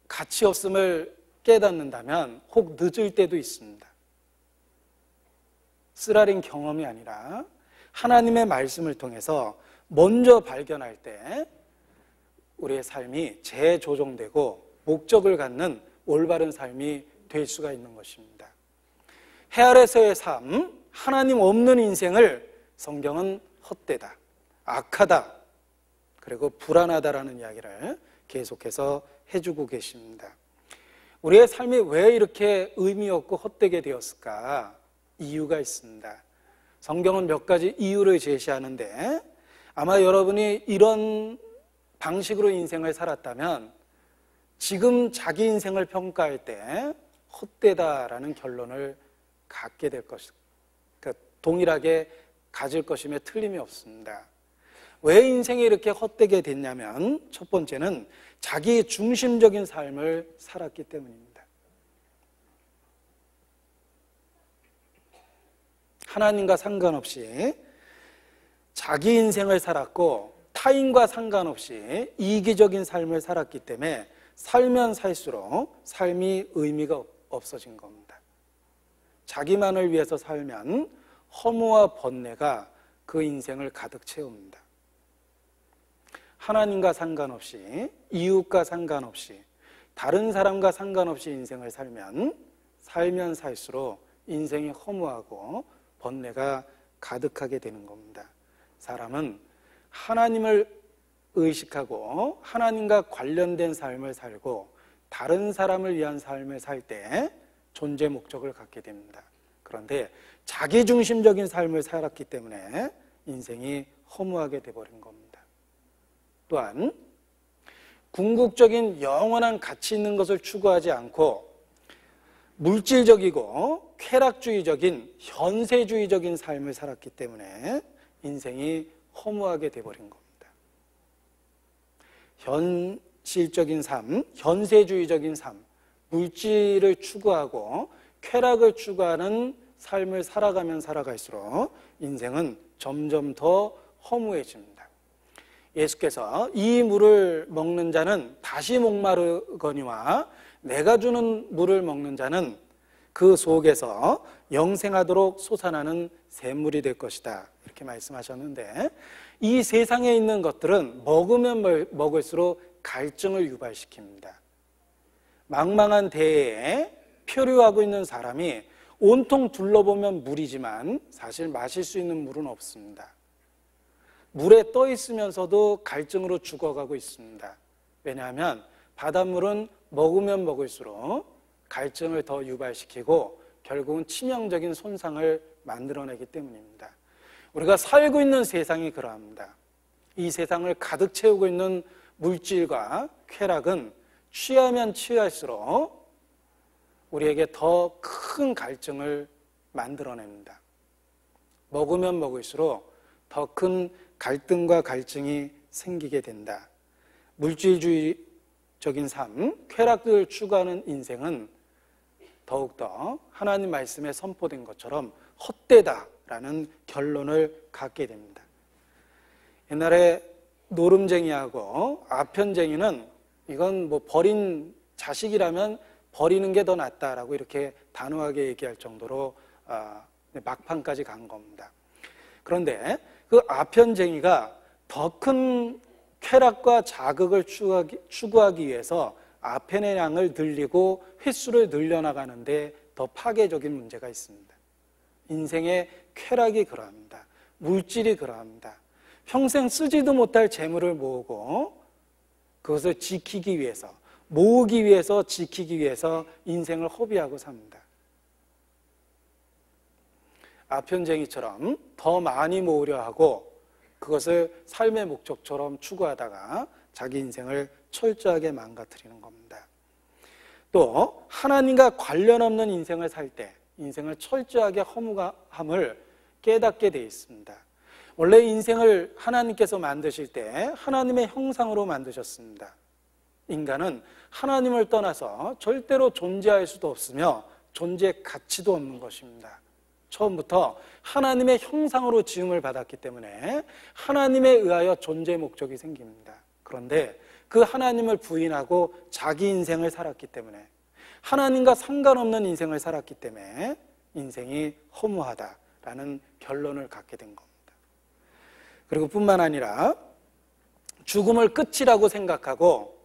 가치 없음을 깨닫는다면 혹 늦을 때도 있습니다. 쓰라린 경험이 아니라 하나님의 말씀을 통해서 먼저 발견할 때 우리의 삶이 재조정되고 목적을 갖는 올바른 삶이 될 수가 있는 것입니다. 해 아래서의 삶, 하나님 없는 인생을 성경은 헛되다, 악하다, 그리고 불안하다라는 이야기를 계속해서 해주고 계십니다. 우리의 삶이 왜 이렇게 의미 없고 헛되게 되었을까? 이유가 있습니다. 성경은 몇 가지 이유를 제시하는데 아마 여러분이 이런 방식으로 인생을 살았다면 지금 자기 인생을 평가할 때 헛되다라는 결론을 갖게 될 것입니다. 그러니까 동일하게 가질 것임에 틀림이 없습니다. 왜 인생이 이렇게 헛되게 됐냐면 첫 번째는 자기 중심적인 삶을 살았기 때문입니다. 하나님과 상관없이 자기 인생을 살았고 타인과 상관없이 이기적인 삶을 살았기 때문에 살면 살수록 삶이 의미가 없어진 겁니다. 자기만을 위해서 살면 허무와 번뇌가 그 인생을 가득 채웁니다. 하나님과 상관없이 이웃과 상관없이 다른 사람과 상관없이 인생을 살면 살수록 인생이 허무하고 번뇌가 가득하게 되는 겁니다. 사람은 하나님을 의식하고 하나님과 관련된 삶을 살고 다른 사람을 위한 삶을 살 때 존재 목적을 갖게 됩니다. 그런데 자기중심적인 삶을 살았기 때문에 인생이 허무하게 돼버린 겁니다. 또한 궁극적인 영원한 가치 있는 것을 추구하지 않고 물질적이고 쾌락주의적인 현세주의적인 삶을 살았기 때문에 인생이 허무하게 돼버린 겁니다. 현실적인 삶, 현세주의적인 삶, 물질을 추구하고 쾌락을 추구하는 삶을 살아가면 살아갈수록 인생은 점점 더 허무해집니다. 예수께서 이 물을 먹는 자는 다시 목마르거니와 내가 주는 물을 먹는 자는 그 속에서 영생하도록 솟아나는 샘물이 될 것이다, 이렇게 말씀하셨는데 이 세상에 있는 것들은 먹으면 먹을수록 갈증을 유발시킵니다. 망망한 대해에 표류하고 있는 사람이 온통 둘러보면 물이지만 사실 마실 수 있는 물은 없습니다. 물에 떠 있으면서도 갈증으로 죽어가고 있습니다. 왜냐하면 바닷물은 먹으면 먹을수록 갈증을 더 유발시키고 결국은 치명적인 손상을 만들어내기 때문입니다. 우리가 살고 있는 세상이 그러합니다. 이 세상을 가득 채우고 있는 물질과 쾌락은 취하면 취할수록 우리에게 더 큰 갈증을 만들어냅니다. 먹으면 먹을수록 더 큰 갈등과 갈증이 생기게 된다. 물질주의적인 삶, 쾌락을 추구하는 인생은 더욱더 하나님 말씀에 선포된 것처럼 헛되다라는 결론을 갖게 됩니다. 옛날에 노름쟁이하고 아편쟁이는 이건 뭐 버린 자식이라면 버리는 게 더 낫다라고 이렇게 단호하게 얘기할 정도로 막판까지 간 겁니다. 그런데 그 아편쟁이가 더 큰 쾌락과 자극을 추구하기 위해서 아편의 양을 늘리고 횟수를 늘려나가는데 더 파괴적인 문제가 있습니다. 인생의 쾌락이 그러합니다. 물질이 그러합니다. 평생 쓰지도 못할 재물을 모으고 그것을 지키기 위해서, 모으기 위해서, 지키기 위해서 인생을 허비하고 삽니다. 아편쟁이처럼 더 많이 모으려 하고 그것을 삶의 목적처럼 추구하다가 자기 인생을 철저하게 망가뜨리는 겁니다. 또 하나님과 관련 없는 인생을 살 때 인생을 철저하게 허무함을 깨닫게 되어 있습니다. 원래 인생을 하나님께서 만드실 때 하나님의 형상으로 만드셨습니다. 인간은 하나님을 떠나서 절대로 존재할 수도 없으며 존재 가치도 없는 것입니다. 처음부터 하나님의 형상으로 지음을 받았기 때문에 하나님에 의하여 존재 목적이 생깁니다. 그런데 그 하나님을 부인하고 자기 인생을 살았기 때문에 하나님과 상관없는 인생을 살았기 때문에 인생이 허무하다라는 결론을 갖게 된 겁니다. 그리고 뿐만 아니라 죽음을 끝이라고 생각하고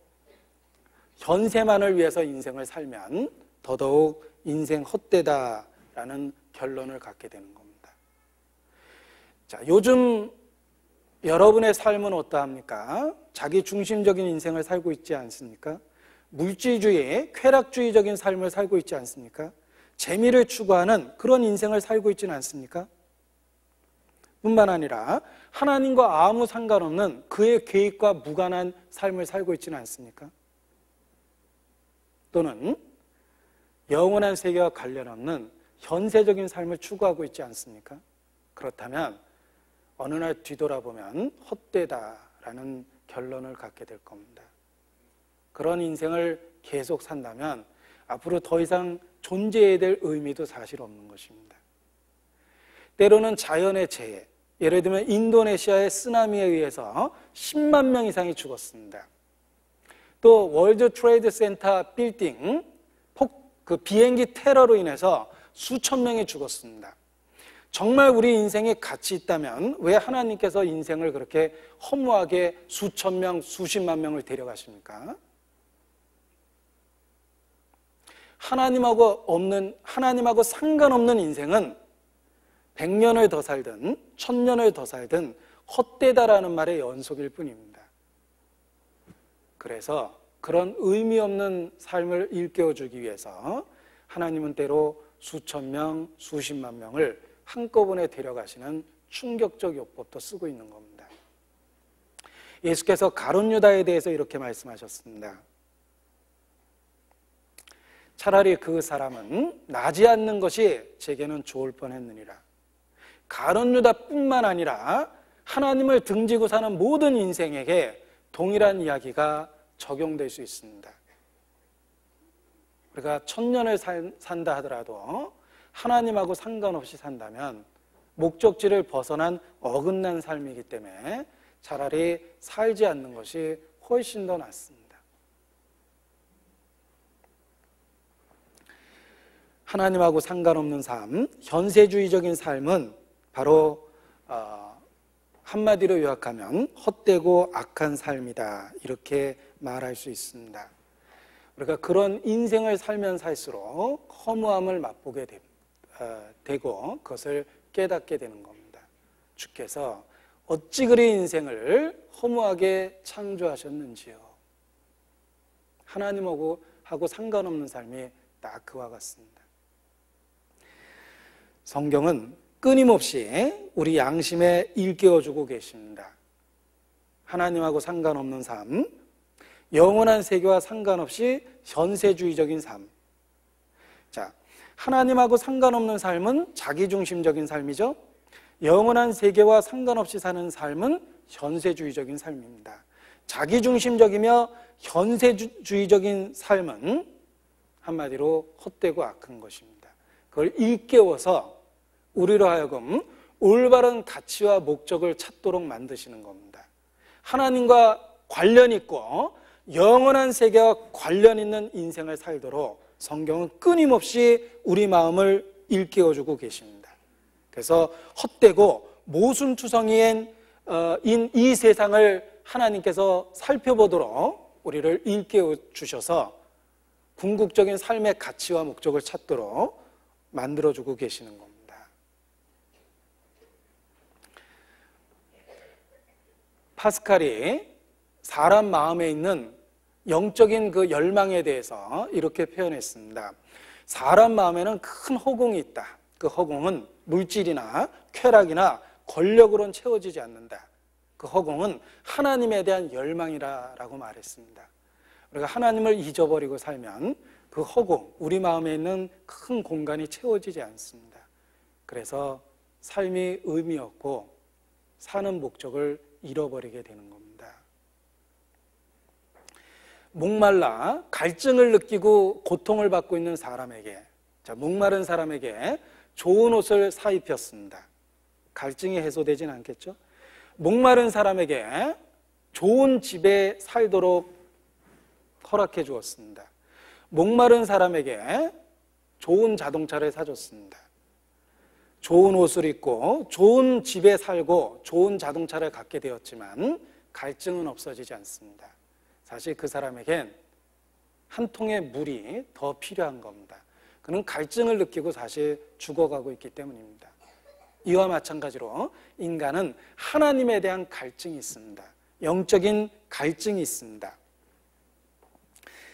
현세만을 위해서 인생을 살면 더더욱 인생 헛되다라는 결론을 갖게 되는 겁니다. 자, 요즘 여러분의 삶은 어떠합니까? 자기 중심적인 인생을 살고 있지 않습니까? 물질주의, 쾌락주의적인 삶을 살고 있지 않습니까? 재미를 추구하는 그런 인생을 살고 있지는 않습니까? 뿐만 아니라 하나님과 아무 상관없는 그의 계획과 무관한 삶을 살고 있지는 않습니까? 또는 영원한 세계와 관련 없는 현세적인 삶을 추구하고 있지 않습니까? 그렇다면 어느 날 뒤돌아보면 헛되다라는 결론을 갖게 될 겁니다. 그런 인생을 계속 산다면 앞으로 더 이상 존재해야 될 의미도 사실 없는 것입니다. 때로는 자연의 재해, 예를 들면 인도네시아의 쓰나미에 의해서 10만 명 이상이 죽었습니다. 또 월드 트레이드 센터 빌딩 그 비행기 테러로 인해서 수천 명이 죽었습니다. 정말 우리 인생에 가치 있다면 왜 하나님께서 인생을 그렇게 허무하게 수천 명, 수십만 명을 데려가십니까? 하나님하고 상관없는 인생은 100년을 더 살든 1000년을 더 살든 헛되다라는 말의 연속일 뿐입니다. 그래서 그런 의미 없는 삶을 일깨워주기 위해서 하나님은 때로 수천 명, 수십만 명을 한꺼번에 데려가시는 충격적 요법도 쓰고 있는 겁니다. 예수께서 가룟 유다에 대해서 이렇게 말씀하셨습니다. 차라리 그 사람은 나지 않는 것이 제게는 좋을 뻔했느니라. 가룟 유다뿐만 아니라 하나님을 등지고 사는 모든 인생에게 동일한 이야기가 적용될 수 있습니다. 우리가 1000년을 산다 하더라도 하나님하고 상관없이 산다면 목적지를 벗어난 어긋난 삶이기 때문에 차라리 살지 않는 것이 훨씬 더 낫습니다. 하나님하고 상관없는 삶, 현세주의적인 삶은 바로 한마디로 요약하면 헛되고 악한 삶이다, 이렇게 말할 수 있습니다. 우리가 그런 인생을 살면 살수록 허무함을 맛보게 되고 그것을 깨닫게 되는 겁니다. 주께서 어찌 그리 인생을 허무하게 창조하셨는지요. 하나님하고 상관없는 삶이 딱 그와 같습니다. 성경은 끊임없이 우리 양심에 일깨워주고 계십니다. 하나님하고 상관없는 삶, 영원한 세계와 상관없이 현세주의적인 삶. 자, 하나님하고 상관없는 삶은 자기중심적인 삶이죠. 영원한 세계와 상관없이 사는 삶은 현세주의적인 삶입니다. 자기중심적이며 현세주의적인 삶은 한마디로 헛되고 악한 것입니다. 그걸 일깨워서 우리로 하여금 올바른 가치와 목적을 찾도록 만드시는 겁니다. 하나님과 관련 있고 영원한 세계와 관련 있는 인생을 살도록 성경은 끊임없이 우리 마음을 일깨워주고 계십니다. 그래서 헛되고 모순투성이인 이 세상을 하나님께서 살펴보도록 우리를 일깨워주셔서 궁극적인 삶의 가치와 목적을 찾도록 만들어주고 계시는 겁니다. 파스칼이 사람 마음에 있는 영적인 그 열망에 대해서 이렇게 표현했습니다. 사람 마음에는 큰 허공이 있다. 그 허공은 물질이나 쾌락이나 권력으로는 채워지지 않는다. 그 허공은 하나님에 대한 열망이라고 말했습니다. 우리가 하나님을 잊어버리고 살면 그 허공, 우리 마음에 있는 큰 공간이 채워지지 않습니다. 그래서 삶이 의미 없고 사는 목적을 잃어버리게 되는 겁니다. 목말라 갈증을 느끼고 고통을 받고 있는 사람에게, 목마른 사람에게 좋은 옷을 사 입혔습니다. 갈증이 해소되진 않겠죠? 목마른 사람에게 좋은 집에 살도록 허락해 주었습니다. 목마른 사람에게 좋은 자동차를 사줬습니다. 좋은 옷을 입고 좋은 집에 살고 좋은 자동차를 갖게 되었지만 갈증은 없어지지 않습니다. 사실 그 사람에겐 한 통의 물이 더 필요한 겁니다. 그는 갈증을 느끼고 사실 죽어가고 있기 때문입니다. 이와 마찬가지로 인간은 하나님에 대한 갈증이 있습니다. 영적인 갈증이 있습니다.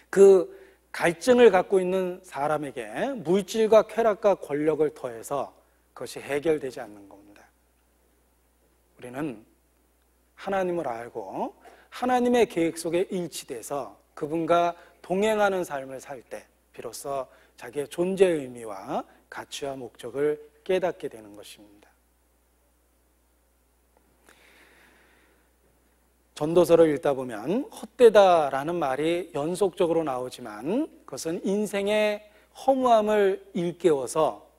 그 갈증을 갖고 있는 사람에게 물질과 쾌락과 권력을 더해서 그것이 해결되지 않는 겁니다. 우리는 하나님을 알고 하나님의 계획 속에 일치돼서 그분과 동행하는 삶을 살 때 비로소 자기의 존재의 의미와 가치와 목적을 깨닫게 되는 것입니다. 전도서를 읽다 보면 헛되다라는 말이 연속적으로 나오지만 그것은 인생의 허무함을 일깨워서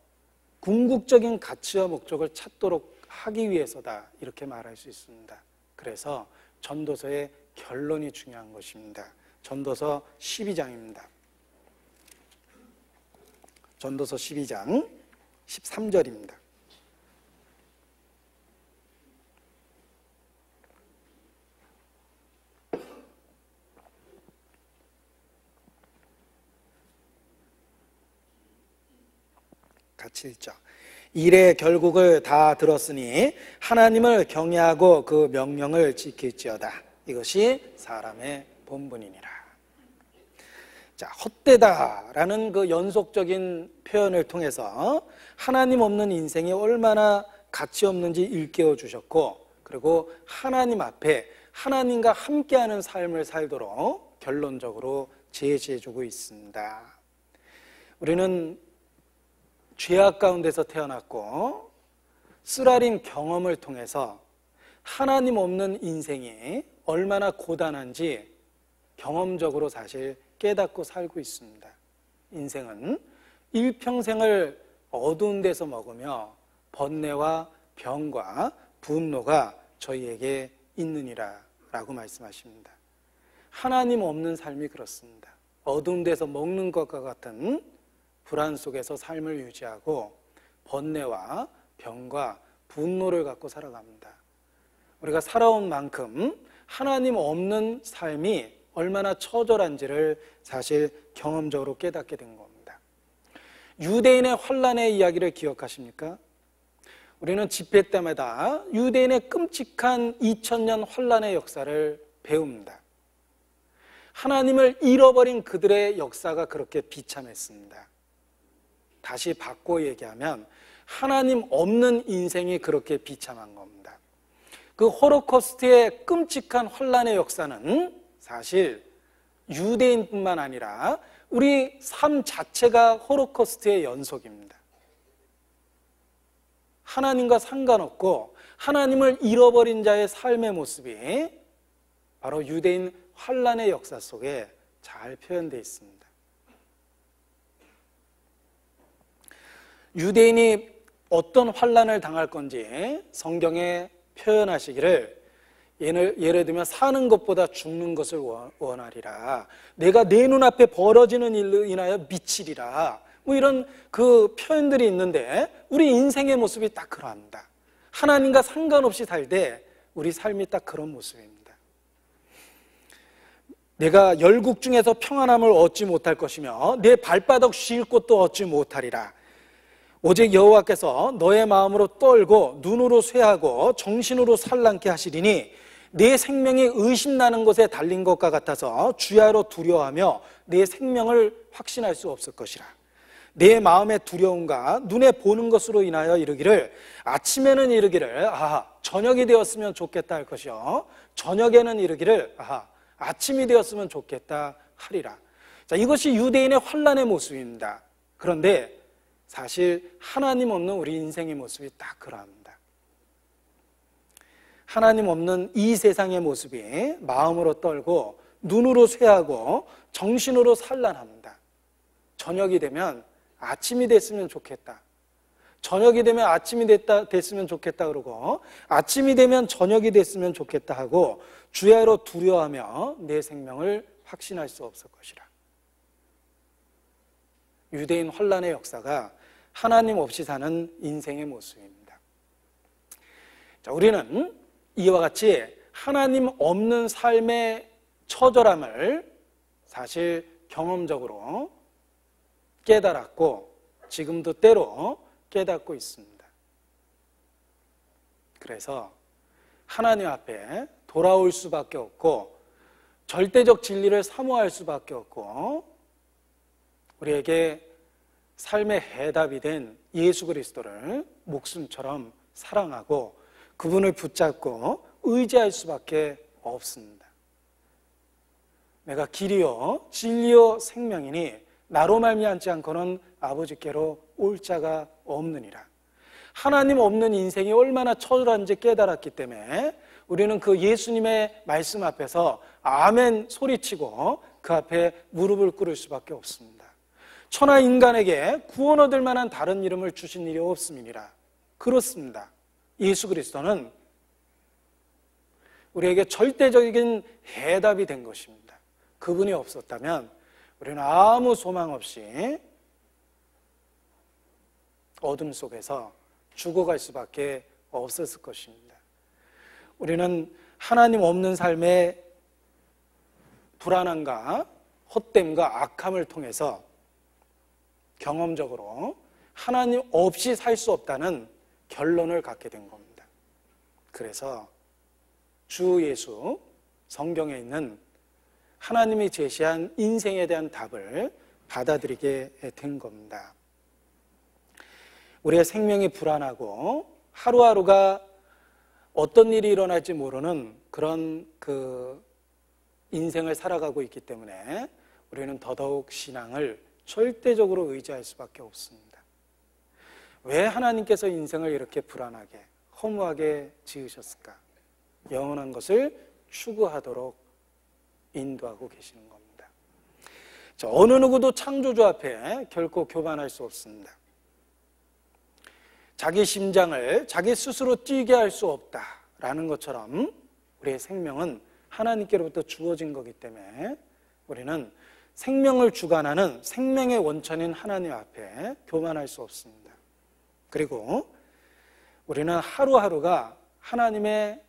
궁극적인 가치와 목적을 찾도록 하기 위해서다, 이렇게 말할 수 있습니다. 그래서 전도서의 결론이 중요한 것입니다. 전도서 12장입니다. 전도서 12장 13절입니다. 같이 읽죠. 일의 결국을 다 들었으니 하나님을 경외하고 그 명령을 지킬지어다. 이것이 사람의 본분이니라. 자, 헛되다라는 그 연속적인 표현을 통해서 하나님 없는 인생이 얼마나 가치 없는지 일깨워 주셨고, 그리고 하나님 앞에 하나님과 함께하는 삶을 살도록 결론적으로 제시해 주고 있습니다. 우리는 죄악 가운데서 태어났고 쓰라린 경험을 통해서 하나님 없는 인생이 얼마나 고단한지 경험적으로 사실 깨닫고 살고 있습니다. 인생은 일평생을 어두운 데서 먹으며 번뇌와 병과 분노가 저희에게 있느니라 라고 말씀하십니다. 하나님 없는 삶이 그렇습니다. 어두운 데서 먹는 것과 같은 불안 속에서 삶을 유지하고 번뇌와 병과 분노를 갖고 살아갑니다. 우리가 살아온 만큼 하나님 없는 삶이 얼마나 처절한지를 사실 경험적으로 깨닫게 된 겁니다. 유대인의 환난의 이야기를 기억하십니까? 우리는 집회 때마다 유대인의 끔찍한 2000년 환난의 역사를 배웁니다. 하나님을 잃어버린 그들의 역사가 그렇게 비참했습니다. 다시 바꿔 얘기하면 하나님 없는 인생이 그렇게 비참한 겁니다. 그 홀로코스트의 끔찍한 환난의 역사는 사실 유대인뿐만 아니라 우리 삶 자체가 홀로코스트의 연속입니다. 하나님과 상관없고 하나님을 잃어버린 자의 삶의 모습이 바로 유대인 환난의 역사 속에 잘 표현되어 있습니다. 유대인이 어떤 환난을 당할 건지 성경에 표현하시기를 예를 들면 사는 것보다 죽는 것을 원하리라, 내가 내 눈앞에 벌어지는 일로 인하여 미치리라, 뭐 이런 그 표현들이 있는데 우리 인생의 모습이 딱 그러합니다. 하나님과 상관없이 살 때 우리 삶이 딱 그런 모습입니다. 내가 열국 중에서 평안함을 얻지 못할 것이며 내 발바닥 쉴 곳도 얻지 못하리라. 오직 여호와께서 너의 마음으로 떨고 눈으로 쇠하고 정신으로 산란케 하시리니 내 생명이 의심나는 곳에 달린 것과 같아서 주야로 두려워하며 내 생명을 확신할 수 없을 것이라. 내 마음의 두려움과 눈에 보는 것으로 인하여 이르기를, 아침에는 이르기를 저녁이 되었으면 좋겠다 할 것이요, 저녁에는 이르기를 아침이 되었으면 좋겠다 하리라. 자, 이것이 유대인의 환난의 모습입니다. 그런데 사실 하나님 없는 우리 인생의 모습이 딱 그러합니다. 하나님 없는 이 세상의 모습이 마음으로 떨고 눈으로 쇠하고 정신으로 산란합니다. 저녁이 되면 아침이 됐으면 좋겠다, 저녁이 되면 아침이 됐으면 좋겠다 그러고, 아침이 되면 저녁이 됐으면 좋겠다 하고 주야로 두려워하며 내 생명을 확신할 수 없을 것이라. 유대인 환란의 역사가 하나님 없이 사는 인생의 모습입니다. 자, 우리는 이와 같이 하나님 없는 삶의 처절함을 사실 경험적으로 깨달았고 지금도 때로 깨닫고 있습니다. 그래서 하나님 앞에 돌아올 수밖에 없고 절대적 진리를 사모할 수밖에 없고, 우리에게 삶의 해답이 된 예수 그리스도를 목숨처럼 사랑하고 그분을 붙잡고 의지할 수밖에 없습니다. 내가 길이요 진리요 생명이니 나로 말미암지 않고는 아버지께로 올 자가 없느니라. 하나님 없는 인생이 얼마나 처절한지 깨달았기 때문에 우리는 그 예수님의 말씀 앞에서 아멘 소리치고 그 앞에 무릎을 꿇을 수밖에 없습니다. 천하 인간에게 구원 얻을 만한 다른 이름을 주신 일이 없음이니라. 그렇습니다. 예수 그리스도는 우리에게 절대적인 해답이 된 것입니다. 그분이 없었다면 우리는 아무 소망 없이 어둠 속에서 죽어갈 수밖에 없었을 것입니다. 우리는 하나님 없는 삶의 불안함과 헛됨과 악함을 통해서 경험적으로 하나님 없이 살 수 없다는 결론을 갖게 된 겁니다. 그래서 주 예수, 성경에 있는 하나님이 제시한 인생에 대한 답을 받아들이게 된 겁니다. 우리의 생명이 불안하고 하루하루가 어떤 일이 일어날지 모르는 그런 인생을 살아가고 있기 때문에 우리는 더더욱 신앙을 절대적으로 의지할 수밖에 없습니다. 왜 하나님께서 인생을 이렇게 불안하게 허무하게 지으셨을까? 영원한 것을 추구하도록 인도하고 계시는 겁니다. 자, 어느 누구도 창조주 앞에 결코 교만할 수 없습니다. 자기 심장을 자기 스스로 뛰게 할 수 없다라는 것처럼 우리의 생명은 하나님께로부터 주어진 거기 때문에 우리는 생명을 주관하는 생명의 원천인 하나님 앞에 교만할 수 없습니다. 그리고 우리는 하루하루가 하나님의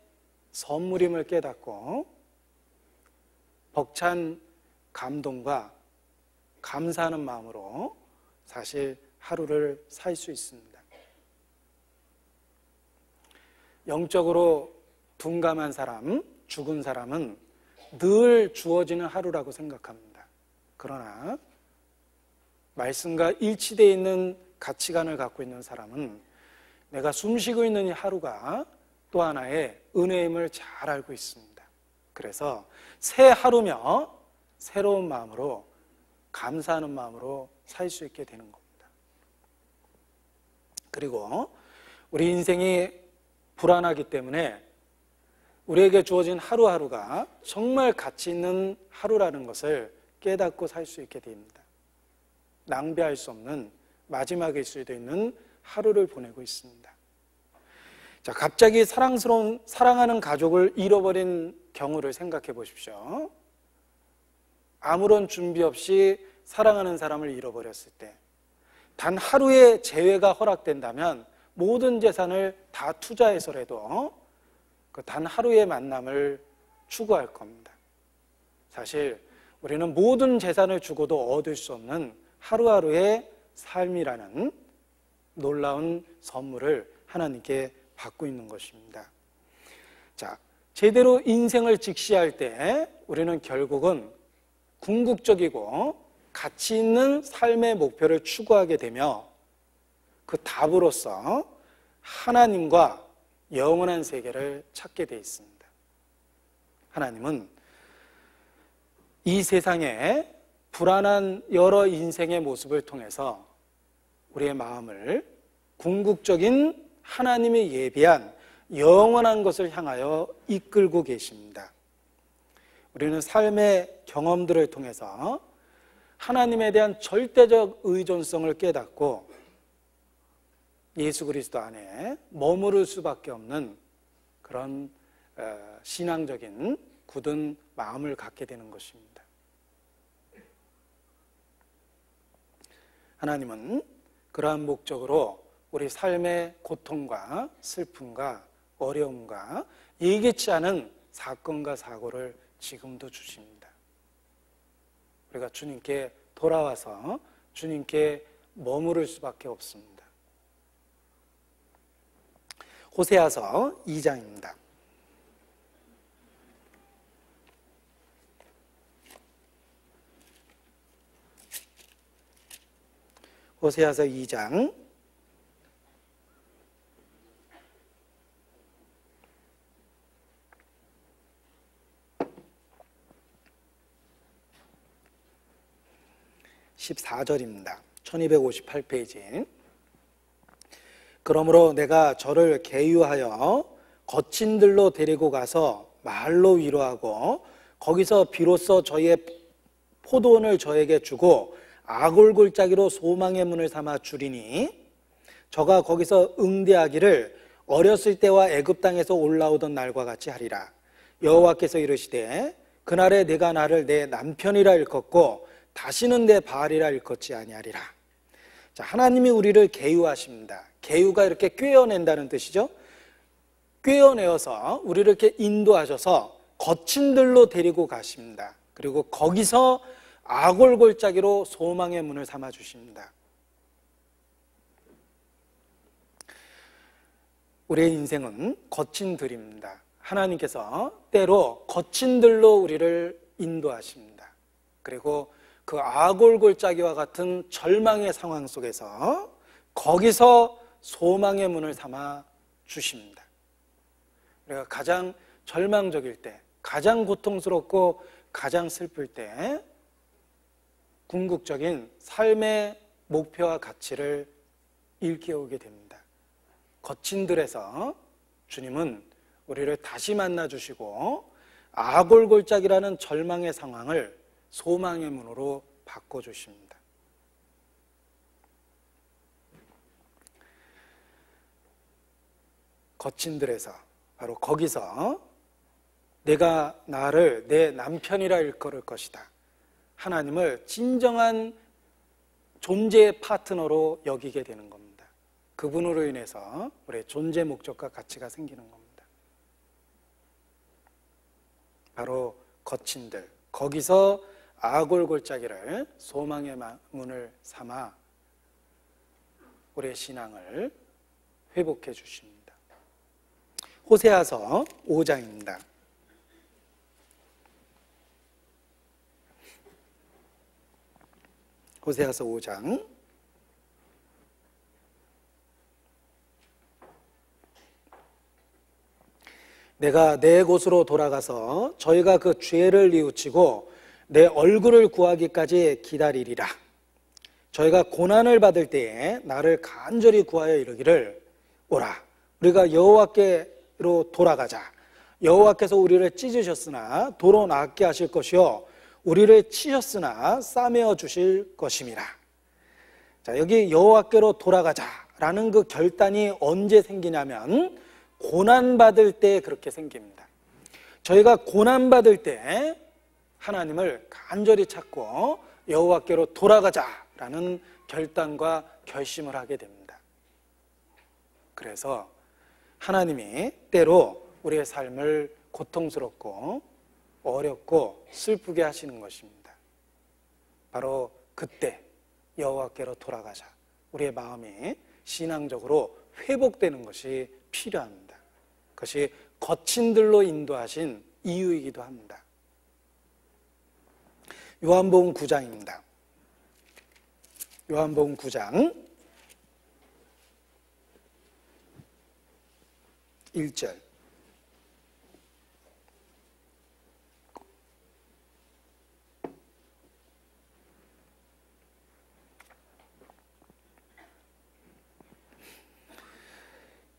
선물임을 깨닫고 벅찬 감동과 감사하는 마음으로 사실 하루를 살 수 있습니다. 영적으로 둔감한 사람, 죽은 사람은 늘 주어지는 하루라고 생각합니다. 그러나 말씀과 일치되어 있는 가치관을 갖고 있는 사람은 내가 숨쉬고 있는 이 하루가 또 하나의 은혜임을 잘 알고 있습니다. 그래서 새 하루며 새로운 마음으로 감사하는 마음으로 살 수 있게 되는 겁니다. 그리고 우리 인생이 불안하기 때문에 우리에게 주어진 하루하루가 정말 가치 있는 하루라는 것을 깨닫고 살 수 있게 됩니다. 낭비할 수 없는 마지막일 수도 있는 하루를 보내고 있습니다. 자, 갑자기 사랑하는 가족을 잃어버린 경우를 생각해 보십시오. 아무런 준비 없이 사랑하는 사람을 잃어버렸을 때, 단 하루의 재회가 허락된다면 모든 재산을 다 투자해서라도 그 단 하루의 만남을 추구할 겁니다. 사실 우리는 모든 재산을 주고도 얻을 수 없는 하루하루의 삶이라는 놀라운 선물을 하나님께 받고 있는 것입니다. 자, 제대로 인생을 직시할 때 우리는 결국은 궁극적이고 가치 있는 삶의 목표를 추구하게 되며 그 답으로서 하나님과 영원한 세계를 찾게 되어 있습니다. 하나님은 이 세상의 불안한 여러 인생의 모습을 통해서 우리의 마음을 궁극적인 하나님이 예비한 영원한 것을 향하여 이끌고 계십니다. 우리는 삶의 경험들을 통해서 하나님에 대한 절대적 의존성을 깨닫고 예수 그리스도 안에 머무를 수밖에 없는 그런 신앙적인 굳은 마음을 갖게 되는 것입니다. 하나님은 그러한 목적으로 우리 삶의 고통과 슬픔과 어려움과 예기치 않은 사건과 사고를 지금도 주십니다. 우리가 주님께 돌아와서 주님께 머무를 수밖에 없습니다. 호세아서 2장입니다. 호세아서 2장 14절입니다. 1258페이지. 그러므로 내가 저를 계유하여 거친 들로 데리고 가서 말로 위로하고 거기서 비로소 저희의 포도원을 저에게 주고 아골골짜기로 소망의 문을 삼아 주리니 저가 거기서 응대하기를 어렸을 때와 애굽 땅에서 올라오던 날과 같이 하리라. 여호와께서 이르시되 그날에 내가 나를 내 남편이라 일컫고 다시는 내 바알이라 일컫지 아니하리라. 자, 하나님이 우리를 계유하십니다. 계유가 이렇게 꿰어낸다는 뜻이죠. 꿰어내어서 우리를 이렇게 인도하셔서 거친 들로 데리고 가십니다. 그리고 거기서 아골골짜기로 소망의 문을 삼아 주십니다. 우리의 인생은 거친 들입니다. 하나님께서 때로 거친 들로 우리를 인도하십니다. 그리고 그 아골골짜기와 같은 절망의 상황 속에서 거기서 소망의 문을 삼아 주십니다. 우리가 가장 절망적일 때, 가장 고통스럽고 가장 슬플 때 궁극적인 삶의 목표와 가치를 일깨우게 됩니다. 거친 들에서 주님은 우리를 다시 만나 주시고 아골골짜기라는 절망의 상황을 소망의 문으로 바꿔주십니다. 거친 들에서 바로 거기서 내가 나를 내 남편이라 일컬을 것이다. 하나님을 진정한 존재의 파트너로 여기게 되는 겁니다. 그분으로 인해서 우리의 존재 목적과 가치가 생기는 겁니다. 바로 거친 들, 거기서 아골골짜기를 소망의 문을 삼아 우리의 신앙을 회복해 주십니다. 호세아서 5장입니다. 호세아서 5장 내가 내 곳으로 돌아가서 저희가 그 죄를 뉘우치고 내 얼굴을 구하기까지 기다리리라. 저희가 고난을 받을 때에 나를 간절히 구하여 이르기를 오라 우리가 여호와께로 돌아가자. 여호와께서 우리를 찢으셨으나 도로 낫게 하실 것이요 우리를 치셨으나 싸매어 주실 것임이라. 자, 여기 여호와께로 돌아가자라는 그 결단이 언제 생기냐면 고난받을 때 그렇게 생깁니다. 저희가 고난받을 때 하나님을 간절히 찾고 여호와께로 돌아가자라는 결단과 결심을 하게 됩니다. 그래서 하나님이 때로 우리의 삶을 고통스럽고 어렵고 슬프게 하시는 것입니다. 바로 그때 여호와께로 돌아가자. 우리의 마음이 신앙적으로 회복되는 것이 필요합니다. 그것이 거친 들로 인도하신 이유이기도 합니다. 요한복음 9장입니다. 요한복음 9장 1절.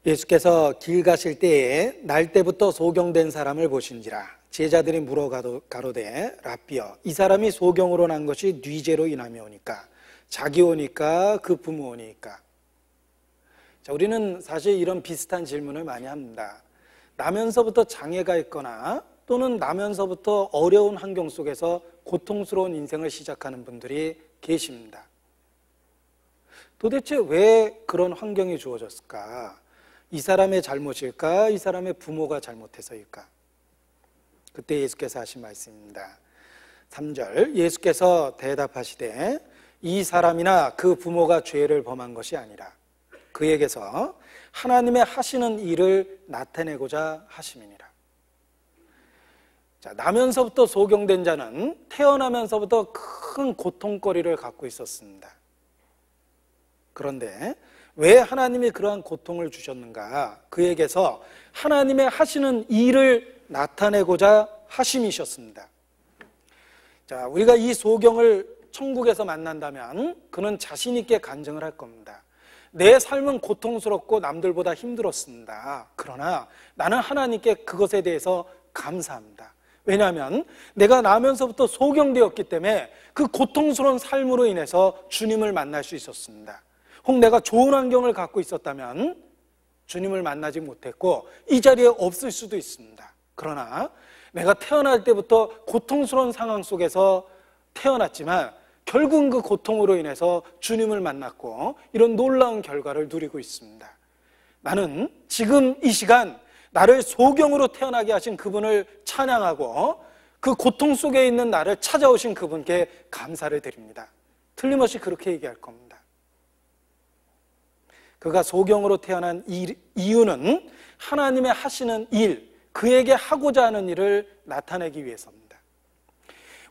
예수께서 길 가실 때에 날 때부터 소경된 사람을 보신지라. 제자들이 물어 가로되 라삐여, 이 사람이 소경으로 난 것이 뉘제로 인함이오니까? 자기 오니까 그 부모 오니까? 자, 우리는 사실 이런 비슷한 질문을 많이 합니다. 나면서부터 장애가 있거나 또는 나면서부터 어려운 환경 속에서 고통스러운 인생을 시작하는 분들이 계십니다. 도대체 왜 그런 환경이 주어졌을까? 이 사람의 잘못일까? 이 사람의 부모가 잘못해서일까? 그때 예수께서 하신 말씀입니다. 3절, 예수께서 대답하시되 이 사람이나 그 부모가 죄를 범한 것이 아니라 그에게서 하나님의 하시는 일을 나타내고자 하심이니라. 자, 나면서부터 소경된 자는 태어나면서부터 큰 고통거리를 갖고 있었습니다. 그런데 왜 하나님이 그러한 고통을 주셨는가? 그에게서 하나님의 하시는 일을 나타내고자 하심이셨습니다. 자, 우리가 이 소경을 천국에서 만난다면 그는 자신 있게 간증을 할 겁니다. 내 삶은 고통스럽고 남들보다 힘들었습니다. 그러나 나는 하나님께 그것에 대해서 감사합니다. 왜냐하면 내가 나면서부터 소경되었기 때문에 그 고통스러운 삶으로 인해서 주님을 만날 수 있었습니다. 혹 내가 좋은 환경을 갖고 있었다면 주님을 만나지 못했고 이 자리에 없을 수도 있습니다. 그러나 내가 태어날 때부터 고통스러운 상황 속에서 태어났지만 결국은 그 고통으로 인해서 주님을 만났고 이런 놀라운 결과를 누리고 있습니다. 나는 지금 이 시간 나를 소경으로 태어나게 하신 그분을 찬양하고 그 고통 속에 있는 나를 찾아오신 그분께 감사를 드립니다. 틀림없이 그렇게 얘기할 겁니다. 그가 소경으로 태어난 이유는 하나님의 하시는 일, 그에게 하고자 하는 일을 나타내기 위해서입니다.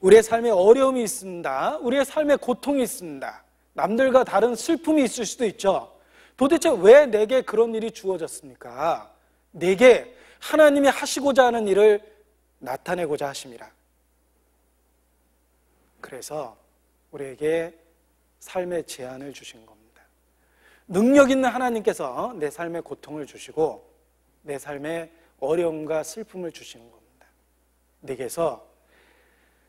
우리의 삶에 어려움이 있습니다. 우리의 삶에 고통이 있습니다. 남들과 다른 슬픔이 있을 수도 있죠. 도대체 왜 내게 그런 일이 주어졌습니까? 내게 하나님이 하시고자 하는 일을 나타내고자 하심이라. 그래서 우리에게 삶의 제한을 주신 겁니다. 능력 있는 하나님께서 내 삶에 고통을 주시고 내 삶에 어려움과 슬픔을 주시는 겁니다. 내게서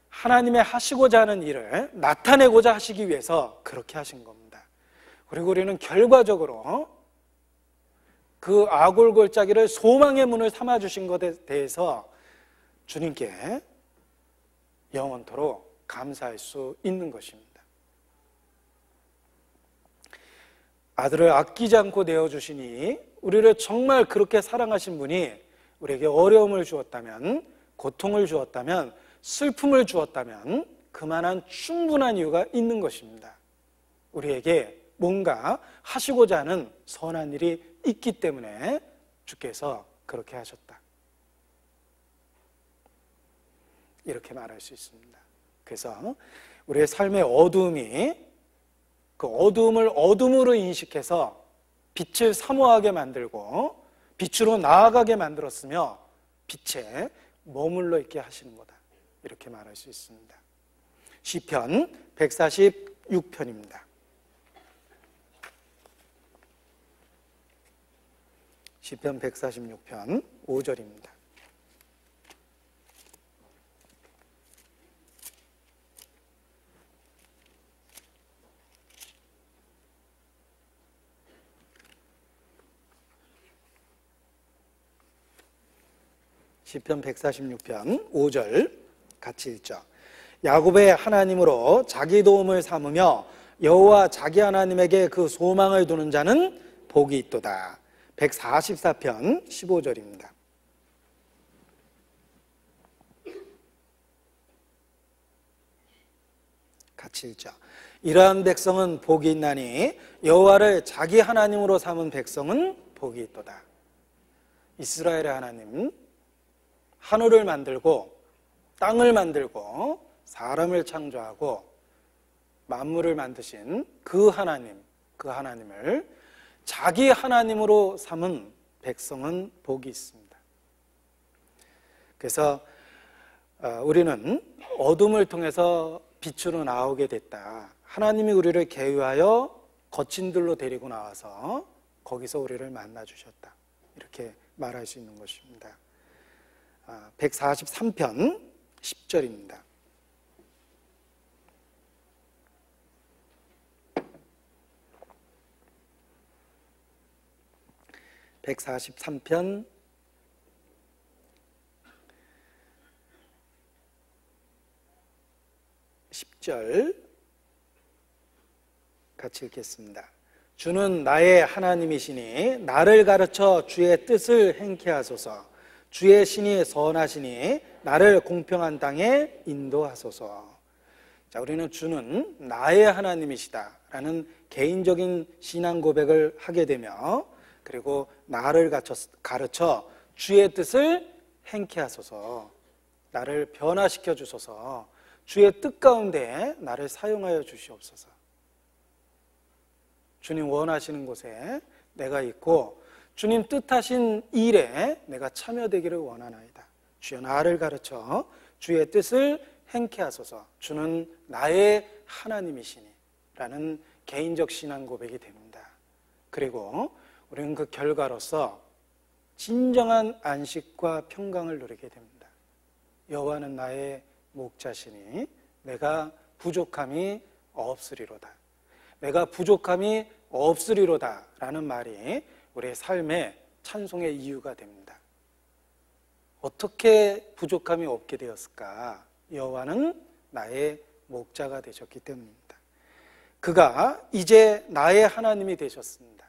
하나님의 하시고자 하는 일을 나타내고자 하시기 위해서 그렇게 하신 겁니다. 그리고 우리는 결과적으로 그 아골골짜기를 소망의 문을 삼아주신 것에 대해서 주님께 영원토록 감사할 수 있는 것입니다. 아들을 아끼지 않고 내어주시니 우리를 정말 그렇게 사랑하신 분이 우리에게 어려움을 주었다면, 고통을 주었다면, 슬픔을 주었다면 그만한 충분한 이유가 있는 것입니다. 우리에게 뭔가 하시고자 하는 선한 일이 있기 때문에 주께서 그렇게 하셨다, 이렇게 말할 수 있습니다. 그래서 우리의 삶의 어두움이 그 어두움을 어둠으로 인식해서 빛을 사모하게 만들고 빛으로 나아가게 만들었으며 빛에 머물러 있게 하시는 거다, 이렇게 말할 수 있습니다. 시편 146편입니다. 시편 146편 5절입니다. 시편 146편 5절 같이 읽죠. 야곱의 하나님으로 자기 도움을 삼으며 여호와 자기 하나님에게 그 소망을 두는 자는 복이 있도다. 144편 15절입니다. 같이 읽죠. 이러한 백성은 복이 있나니 여호와를 자기 하나님으로 삼은 백성은 복이 있도다. 이스라엘의 하나님, 하늘을 만들고 땅을 만들고 사람을 창조하고 만물을 만드신 그 하나님, 그 하나님을 자기 하나님으로 삼은 백성은 복이 있습니다. 그래서 우리는 어둠을 통해서 빛으로 나오게 됐다. 하나님이 우리를 계유하여 거친들로 데리고 나와서 거기서 우리를 만나 주셨다. 이렇게 말할 수 있는 것입니다. 143편 10절입니다. (143편) 10절 같이 읽겠습니다. 주는 나의 하나님이시니 나를 가르쳐 주의 뜻을 행케 하소서. 주의 신이 선하시니 나를 공평한 땅에 인도하소서. 자, 우리는 주는 나의 하나님이시다라는 개인적인 신앙 고백을 하게 되며, 그리고 나를 가르쳐 주의 뜻을 행케 하소서. 나를 변화시켜 주소서. 주의 뜻 가운데 나를 사용하여 주시옵소서. 주님 원하시는 곳에 내가 있고 주님 뜻하신 일에 내가 참여되기를 원하나이다. 주여 나를 가르쳐 주의 뜻을 행케 하소서. 주는 나의 하나님이시니 라는 개인적 신앙 고백이 됩니다. 그리고 우리는 그 결과로서 진정한 안식과 평강을 누리게 됩니다. 여호와는 나의 목자시니 내가 부족함이 없으리로다. 내가 부족함이 없으리로다 라는 말이 우리의 삶의 찬송의 이유가 됩니다. 어떻게 부족함이 없게 되었을까? 여호와는 나의 목자가 되셨기 때문입니다. 그가 이제 나의 하나님이 되셨습니다.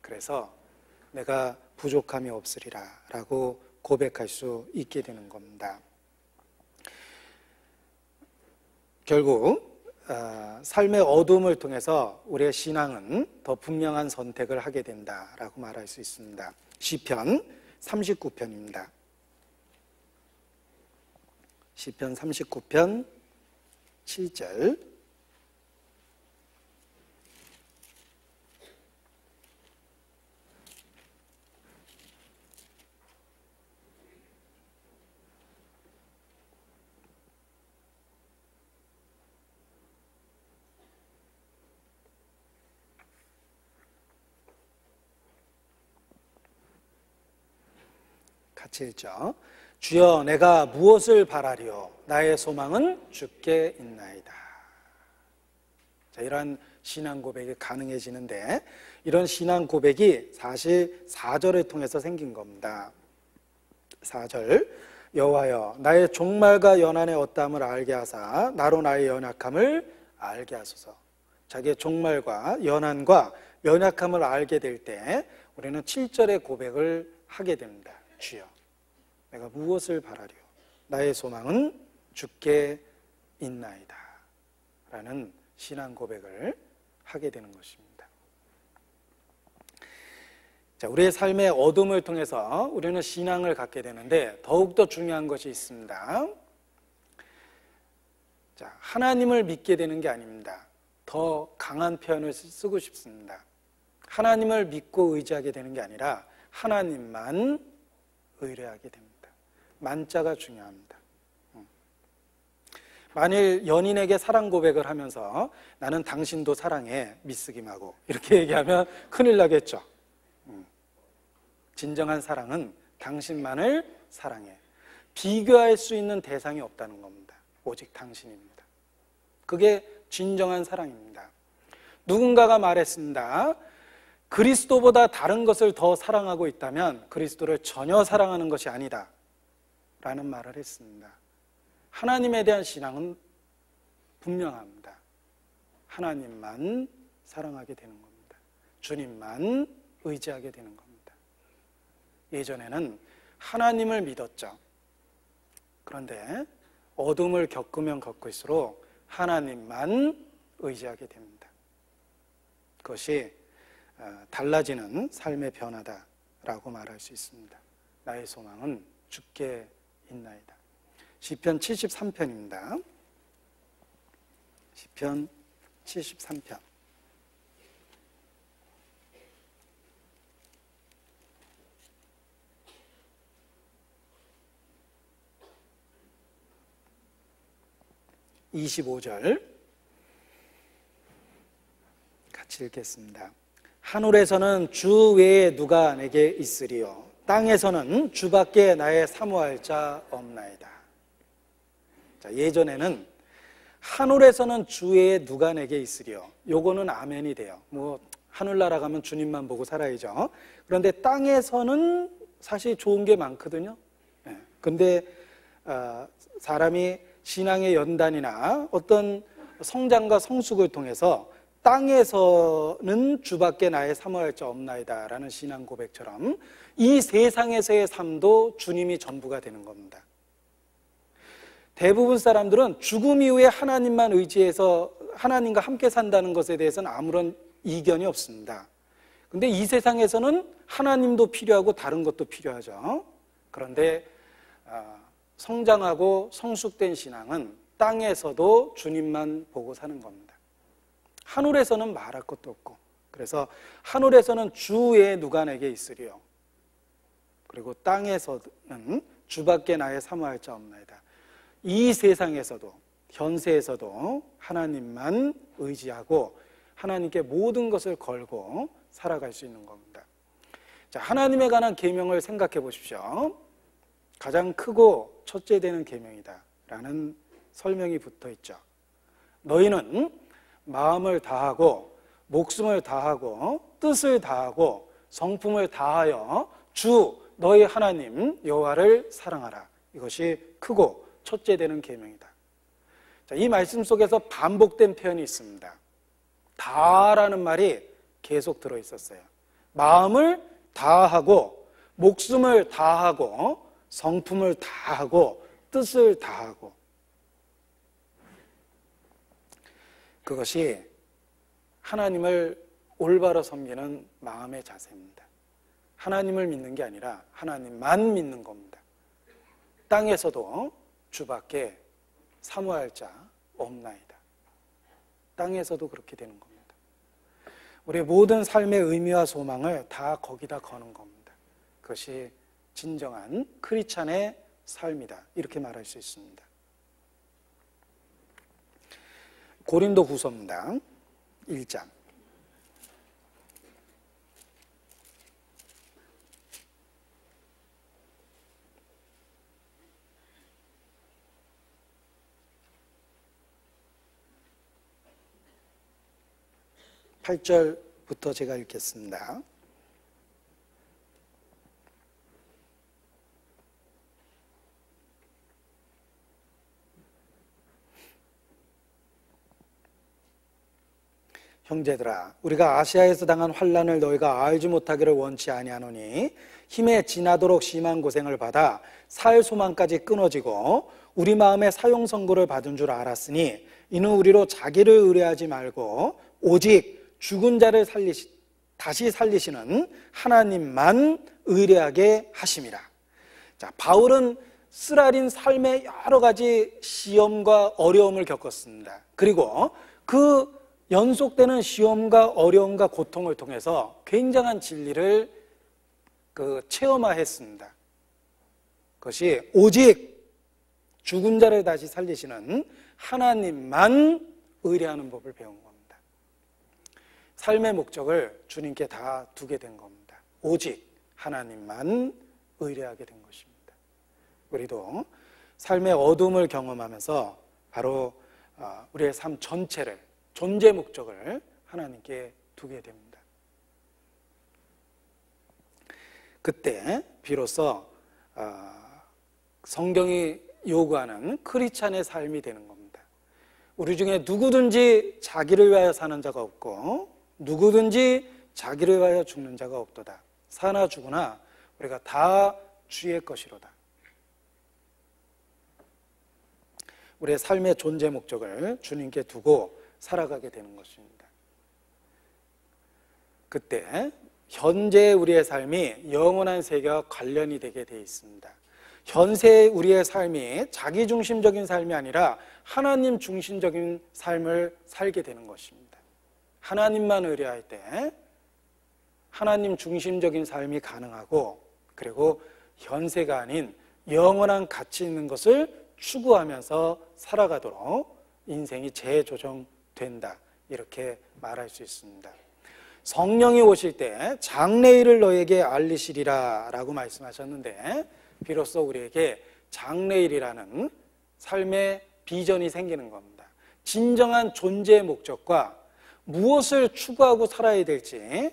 그래서 내가 부족함이 없으리라 라고 고백할 수 있게 되는 겁니다. 결국 삶의 어둠을 통해서 우리의 신앙은 더 분명한 선택을 하게 된다라고 말할 수 있습니다. 시편 39편입니다. 시편 39편 7절 같이 읽죠. 주여 내가 무엇을 바라리요? 나의 소망은 주께 있나이다. 자, 이런 신앙 고백이 가능해지는데, 이런 신앙 고백이 사실 4절을 통해서 생긴 겁니다. 4절 여호와여 나의 종말과 연한의 어떠함을 알게 하사 나로 나의 연약함을 알게 하소서. 자기의 종말과 연한과 연약함을 알게 될 때 우리는 7절의 고백을 하게 됩니다. 주여 내가 무엇을 바라리요? 나의 소망은 주께 있나이다 라는 신앙 고백을 하게 되는 것입니다. 자, 우리의 삶의 어둠을 통해서 우리는 신앙을 갖게 되는데 더욱더 중요한 것이 있습니다. 자, 하나님을 믿게 되는 게 아닙니다. 더 강한 표현을 쓰고 싶습니다. 하나님을 믿고 의지하게 되는 게 아니라 하나님만 의뢰하게 됩니다. 만자가 중요합니다. 만일 연인에게 사랑 고백을 하면서 나는 당신도 사랑해 미쓰김하고 이렇게 얘기하면 큰일 나겠죠. 진정한 사랑은 당신만을 사랑해. 비교할 수 있는 대상이 없다는 겁니다. 오직 당신입니다. 그게 진정한 사랑입니다. 누군가가 말했습니다. 그리스도보다 다른 것을 더 사랑하고 있다면 그리스도를 전혀 사랑하는 것이 아니다 라는 말을 했습니다. 하나님에 대한 신앙은 분명합니다. 하나님만 사랑하게 되는 겁니다. 주님만 의지하게 되는 겁니다. 예전에는 하나님을 믿었죠. 그런데 어둠을 겪으면 겪을수록 하나님만 의지하게 됩니다. 그것이 달라지는 삶의 변화다라고 말할 수 있습니다. 나의 소망은 주께 있나이다. 시편 73편입니다. 시편 73편. (25절) 같이 읽겠습니다. 하늘에서는 주 외에 누가 내게 있으리요, 땅에서는 주밖에 나의 사모할 자 없나이다. 자, 예전에는 하늘에서는 주 외에 누가 내게 있으리요, 요거는 아멘이 돼요. 뭐 하늘나라 가면 주님만 보고 살아야죠. 그런데 땅에서는 사실 좋은 게 많거든요. 근데 사람이 신앙의 연단이나 어떤 성장과 성숙을 통해서 땅에서는 주밖에 나의 사모할 자 없나이다 라는 신앙 고백처럼 이 세상에서의 삶도 주님이 전부가 되는 겁니다. 대부분 사람들은 죽음 이후에 하나님만 의지해서 하나님과 함께 산다는 것에 대해서는 아무런 이견이 없습니다. 근데 이 세상에서는 하나님도 필요하고 다른 것도 필요하죠. 그런데 성장하고 성숙된 신앙은 땅에서도 주님만 보고 사는 겁니다. 하늘에서는 말할 것도 없고, 그래서 하늘에서는 주 외에 누가 내게 있으리요, 그리고 땅에서는 주밖에 나의 사모할 자 없나이다. 이 세상에서도, 현세에서도 하나님만 의지하고 하나님께 모든 것을 걸고 살아갈 수 있는 겁니다. 자, 하나님에 관한 계명을 생각해 보십시오. 가장 크고 첫째 되는 계명이다 라는 설명이 붙어 있죠. 너희는 마음을 다하고 목숨을 다하고 뜻을 다하고 성품을 다하여 주 너희 하나님 여호와를 사랑하라. 이것이 크고 첫째 되는 계명이다. 자, 이 말씀 속에서 반복된 표현이 있습니다. 다라는 말이 계속 들어있었어요. 마음을 다하고 목숨을 다하고 성품을 다하고 뜻을 다하고, 그것이 하나님을 올바로 섬기는 마음의 자세입니다. 하나님을 믿는 게 아니라 하나님만 믿는 겁니다. 땅에서도 주밖에 사모할 자 없나이다. 땅에서도 그렇게 되는 겁니다. 우리의 모든 삶의 의미와 소망을 다 거기다 거는 겁니다. 그것이 진정한 크리스찬의 삶이다, 이렇게 말할 수 있습니다. 고린도후서입니다. 1장. (8절부터) 제가 읽겠습니다. 형제들아, 우리가 아시아에서 당한 환난을 너희가 알지 못하기를 원치 아니하노니 힘에 지나도록 심한 고생을 받아 살 소망까지 끊어지고 우리 마음에 사형 선고를 받은 줄 알았으니 이는 우리로 자기를 의뢰하지 말고 오직 죽은 자를 다시 살리시는 하나님만 의뢰하게 하심이라. 자, 바울은 쓰라린 삶의 여러 가지 시험과 어려움을 겪었습니다. 그리고 그 연속되는 시험과 어려움과 고통을 통해서 굉장한 진리를 체험화했습니다. 그것이 오직 죽은 자를 다시 살리시는 하나님만 의뢰하는 법을 배운 겁니다. 삶의 목적을 주님께 다 두게 된 겁니다. 오직 하나님만 의뢰하게 된 것입니다. 우리도 삶의 어둠을 경험하면서 바로 우리의 삶 전체를, 존재 목적을 하나님께 두게 됩니다. 그때 비로소 성경이 요구하는 크리스찬의 삶이 되는 겁니다. 우리 중에 누구든지 자기를 위하여 사는 자가 없고 누구든지 자기를 위하여 죽는 자가 없도다. 사나 죽으나 우리가 다 주의 것이로다. 우리의 삶의 존재 목적을 주님께 두고 살아가게 되는 것입니다. 그때 현재 우리의 삶이 영원한 세계와 관련이 되게 되어 있습니다. 현세의 우리의 삶이 자기중심적인 삶이 아니라 하나님 중심적인 삶을 살게 되는 것입니다. 하나님만 의뢰할 때 하나님 중심적인 삶이 가능하고, 그리고 현세가 아닌 영원한 가치 있는 것을 추구하면서 살아가도록 인생이 재조정된다, 이렇게 말할 수 있습니다. 성령이 오실 때 장래일을 너에게 알리시리라 라고 말씀하셨는데, 비로소 우리에게 장래일이라는 삶의 비전이 생기는 겁니다. 진정한 존재의 목적과 무엇을 추구하고 살아야 될지,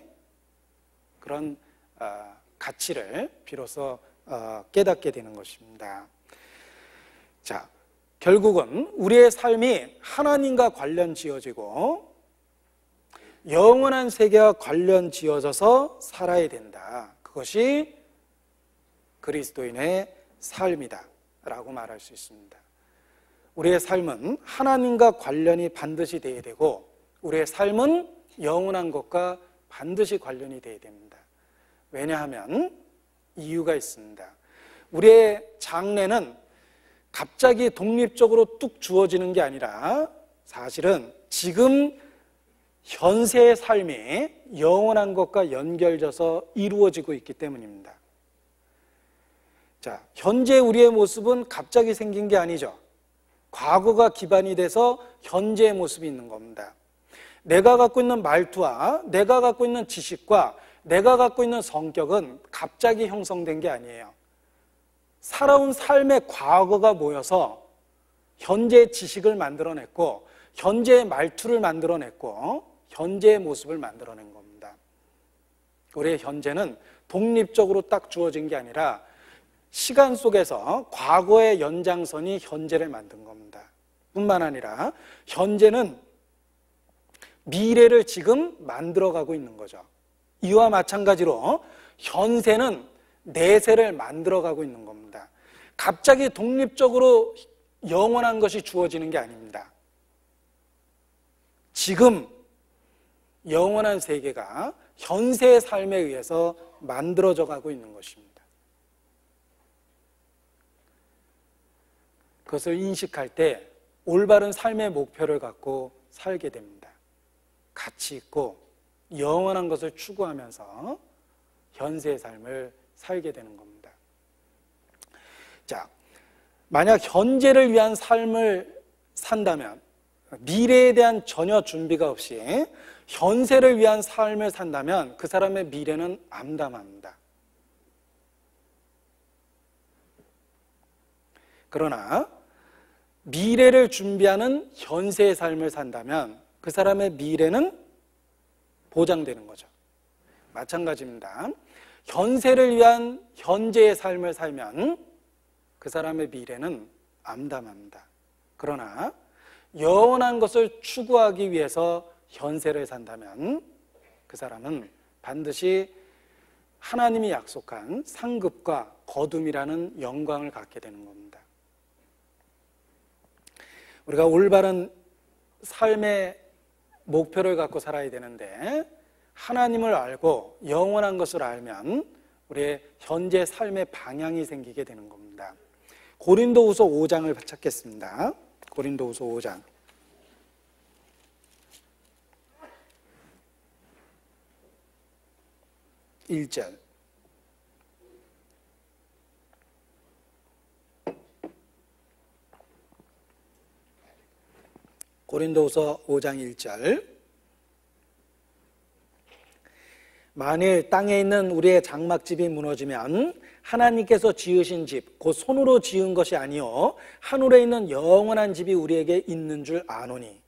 그런 가치를 비로소 깨닫게 되는 것입니다. 자, 결국은 우리의 삶이 하나님과 관련 지어지고 영원한 세계와 관련 지어져서 살아야 된다. 그것이 그리스도인의 삶이다 라고 말할 수 있습니다. 우리의 삶은 하나님과 관련이 반드시 되어야 되고, 우리의 삶은 영원한 것과 반드시 관련이 되어야 됩니다. 왜냐하면 이유가 있습니다. 우리의 장래는 갑자기 독립적으로 뚝 주어지는 게 아니라 사실은 지금 현세의 삶이 영원한 것과 연결져서 이루어지고 있기 때문입니다. 자, 현재 우리의 모습은 갑자기 생긴 게 아니죠. 과거가 기반이 돼서 현재의 모습이 있는 겁니다. 내가 갖고 있는 말투와 내가 갖고 있는 지식과 내가 갖고 있는 성격은 갑자기 형성된 게 아니에요. 살아온 삶의 과거가 모여서 현재의 지식을 만들어냈고, 현재의 말투를 만들어냈고, 현재의 모습을 만들어낸 겁니다. 우리의 현재는 독립적으로 딱 주어진 게 아니라 시간 속에서 과거의 연장선이 현재를 만든 겁니다. 뿐만 아니라 현재는 미래를 지금 만들어가고 있는 거죠. 이와 마찬가지로 현세는 내세를 만들어가고 있는 겁니다. 갑자기 독립적으로 영원한 것이 주어지는 게 아닙니다. 지금 영원한 세계가 현세의 삶에 의해서 만들어져 가고 있는 것입니다. 그것을 인식할 때 올바른 삶의 목표를 갖고 살게 됩니다. 가치 있고 영원한 것을 추구하면서 현세의 삶을 살게 되는 겁니다. 자, 만약 현재를 위한 삶을 산다면, 미래에 대한 전혀 준비가 없이 현세를 위한 삶을 산다면 그 사람의 미래는 암담합니다. 그러나 미래를 준비하는 현세의 삶을 산다면 그 사람의 미래는 보장되는 거죠. 마찬가지입니다. 현세를 위한 현재의 삶을 살면 그 사람의 미래는 암담합니다. 그러나 영원한 것을 추구하기 위해서 현세를 산다면 그 사람은 반드시 하나님이 약속한 상급과 거둠이라는 영광을 갖게 되는 겁니다. 우리가 올바른 삶의 목표를 갖고 살아야 되는데, 하나님을 알고 영원한 것을 알면 우리의 현재 삶의 방향이 생기게 되는 겁니다. 고린도후서 5장을 찾겠습니다. 고린도후서 5장 1절. 고린도후서 5장 1절. 만일 땅에 있는 우리의 장막집이 무너지면 하나님께서 지으신 집, 곧 손으로 지은 것이 아니요 하늘에 있는 영원한 집이 우리에게 있는 줄 아노니.